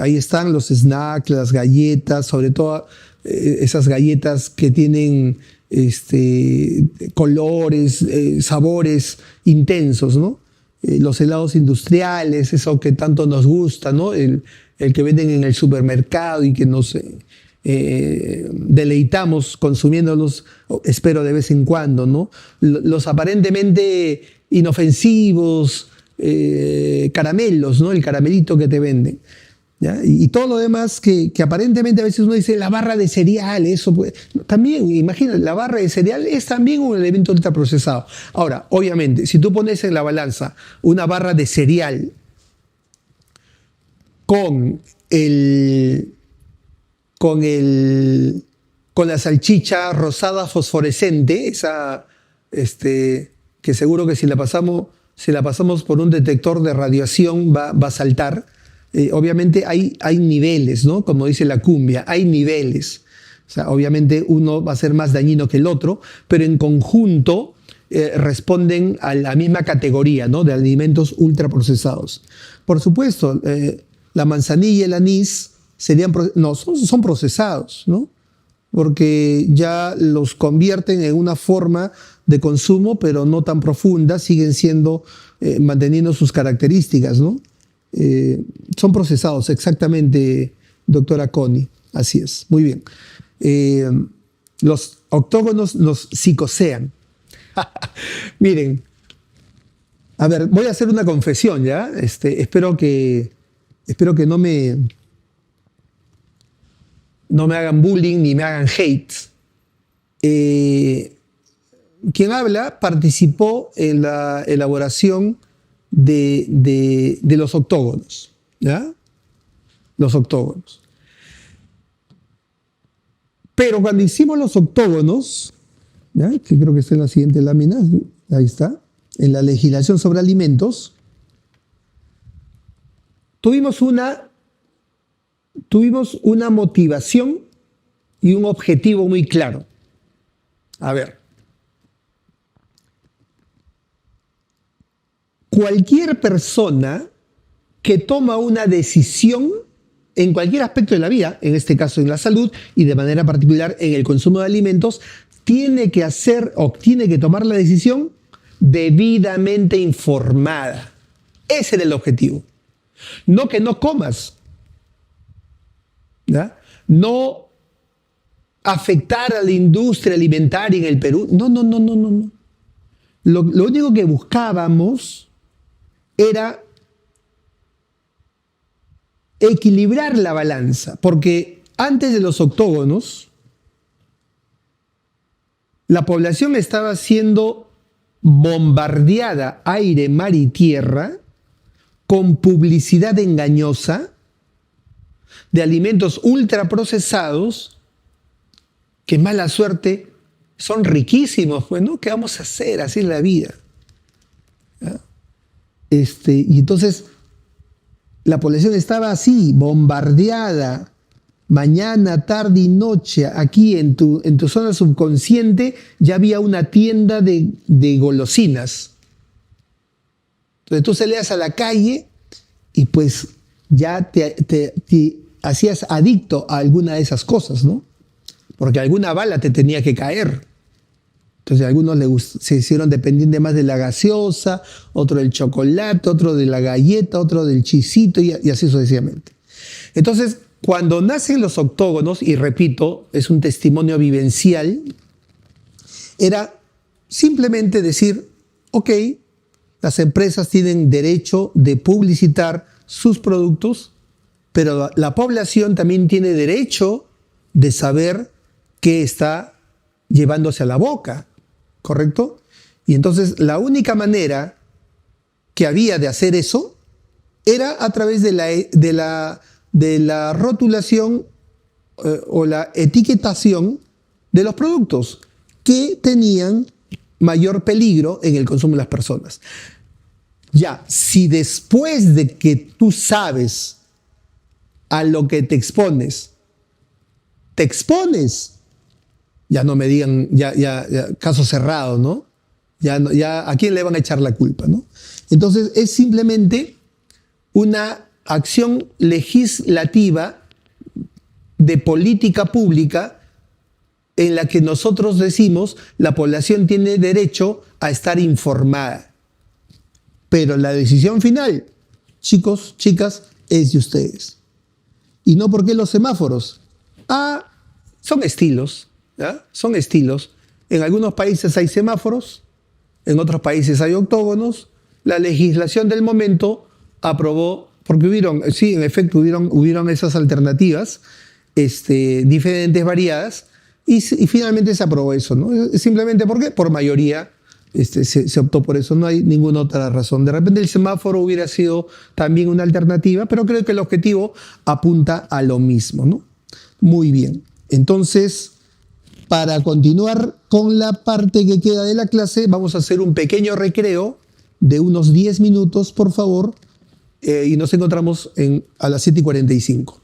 Ahí están los snacks, las galletas, sobre todo esas galletas que tienen colores, sabores intensos, ¿no? Los helados industriales, eso que tanto nos gusta, ¿no? El que venden en el supermercado y que nos deleitamos consumiéndolos, espero de vez en cuando, ¿no? Los aparentemente inofensivos caramelos, ¿no? El caramelito que te venden, ¿ya? Y todo lo demás que aparentemente a veces uno dice la barra de cereal, eso pues, también, imagina, la barra de cereal es también un elemento ultraprocesado. Ahora, obviamente, si tú pones en la balanza una barra de cereal con la salchicha rosada fosforescente, esa que seguro que si la pasamos por un detector de radiación va a saltar. Obviamente hay niveles, ¿no? Como dice la cumbia, hay niveles. O sea, obviamente uno va a ser más dañino que el otro, pero en conjunto responden a la misma categoría, ¿no? De alimentos ultraprocesados. Por supuesto, la manzanilla y el anís son procesados, ¿no? Porque ya los convierten en una forma de consumo, pero no tan profunda, siguen siendo, manteniendo sus características, ¿no? Son procesados, exactamente, doctora Connie, así es, muy bien. Los octógonos nos psicosean. Miren, a ver, voy a hacer una confesión, ¿ya? Espero que no me hagan bullying ni me hagan hate. Quien habla participó en la elaboración de los octógonos, ¿ya? Los octógonos. Pero cuando hicimos los octógonos, ¿ya? Que creo que está en la siguiente lámina, ahí está, en la legislación sobre alimentos, tuvimos una motivación y un objetivo muy claro. A ver, cualquier persona que toma una decisión en cualquier aspecto de la vida, en este caso en la salud y de manera particular en el consumo de alimentos, tiene que hacer o tiene que tomar la decisión debidamente informada. Ese era el objetivo. No que no comas, ¿ya? No afectar a la industria alimentaria en el Perú. No. Lo único que buscábamos era equilibrar la balanza, porque antes de los octógonos, la población estaba siendo bombardeada aire, mar y tierra con publicidad engañosa de alimentos ultraprocesados que, mala suerte, son riquísimos, pues, ¿no? ¿Qué vamos a hacer? Así es la vida. ¿Ya? Y entonces la población estaba así, bombardeada, mañana, tarde y noche. Aquí en tu zona subconsciente ya había una tienda de golosinas. Entonces tú salías a la calle y pues ya te hacías adicto a alguna de esas cosas, ¿no? Porque alguna bala te tenía que caer. Entonces algunos se hicieron dependientes más de la gaseosa, otro del chocolate, otro de la galleta, otro del chisito y así sucesivamente. Entonces, cuando nacen los octógonos, y repito, es un testimonio vivencial, era simplemente decir, ok, las empresas tienen derecho de publicitar sus productos, pero la población también tiene derecho de saber qué está llevándose a la boca, ¿correcto? Y entonces la única manera que había de hacer eso era a través de la rotulación o la etiquetación de los productos que tenían mayor peligro en el consumo de las personas. Ya, si después de que tú sabes a lo que te expones, ya no me digan, ya caso cerrado, ¿no? Ya, ¿a quién le van a echar la culpa, no? Entonces es simplemente una acción legislativa de política pública en la que nosotros decimos la población tiene derecho a estar informada. Pero la decisión final, chicos, chicas, es de ustedes. Y no porque los semáforos. Son estilos, ¿ya? Son estilos. En algunos países hay semáforos, en otros países hay octógonos. La legislación del momento aprobó, porque en efecto hubieron esas alternativas, diferentes, variadas, y finalmente se aprobó eso, ¿no? Simplemente porque por mayoría se optó por eso, no hay ninguna otra razón. De repente el semáforo hubiera sido también una alternativa, pero creo que el objetivo apunta a lo mismo, ¿no? Muy bien. Entonces, para continuar con la parte que queda de la clase, vamos a hacer un pequeño recreo de unos 10 minutos, por favor, y nos encontramos a las 7:45.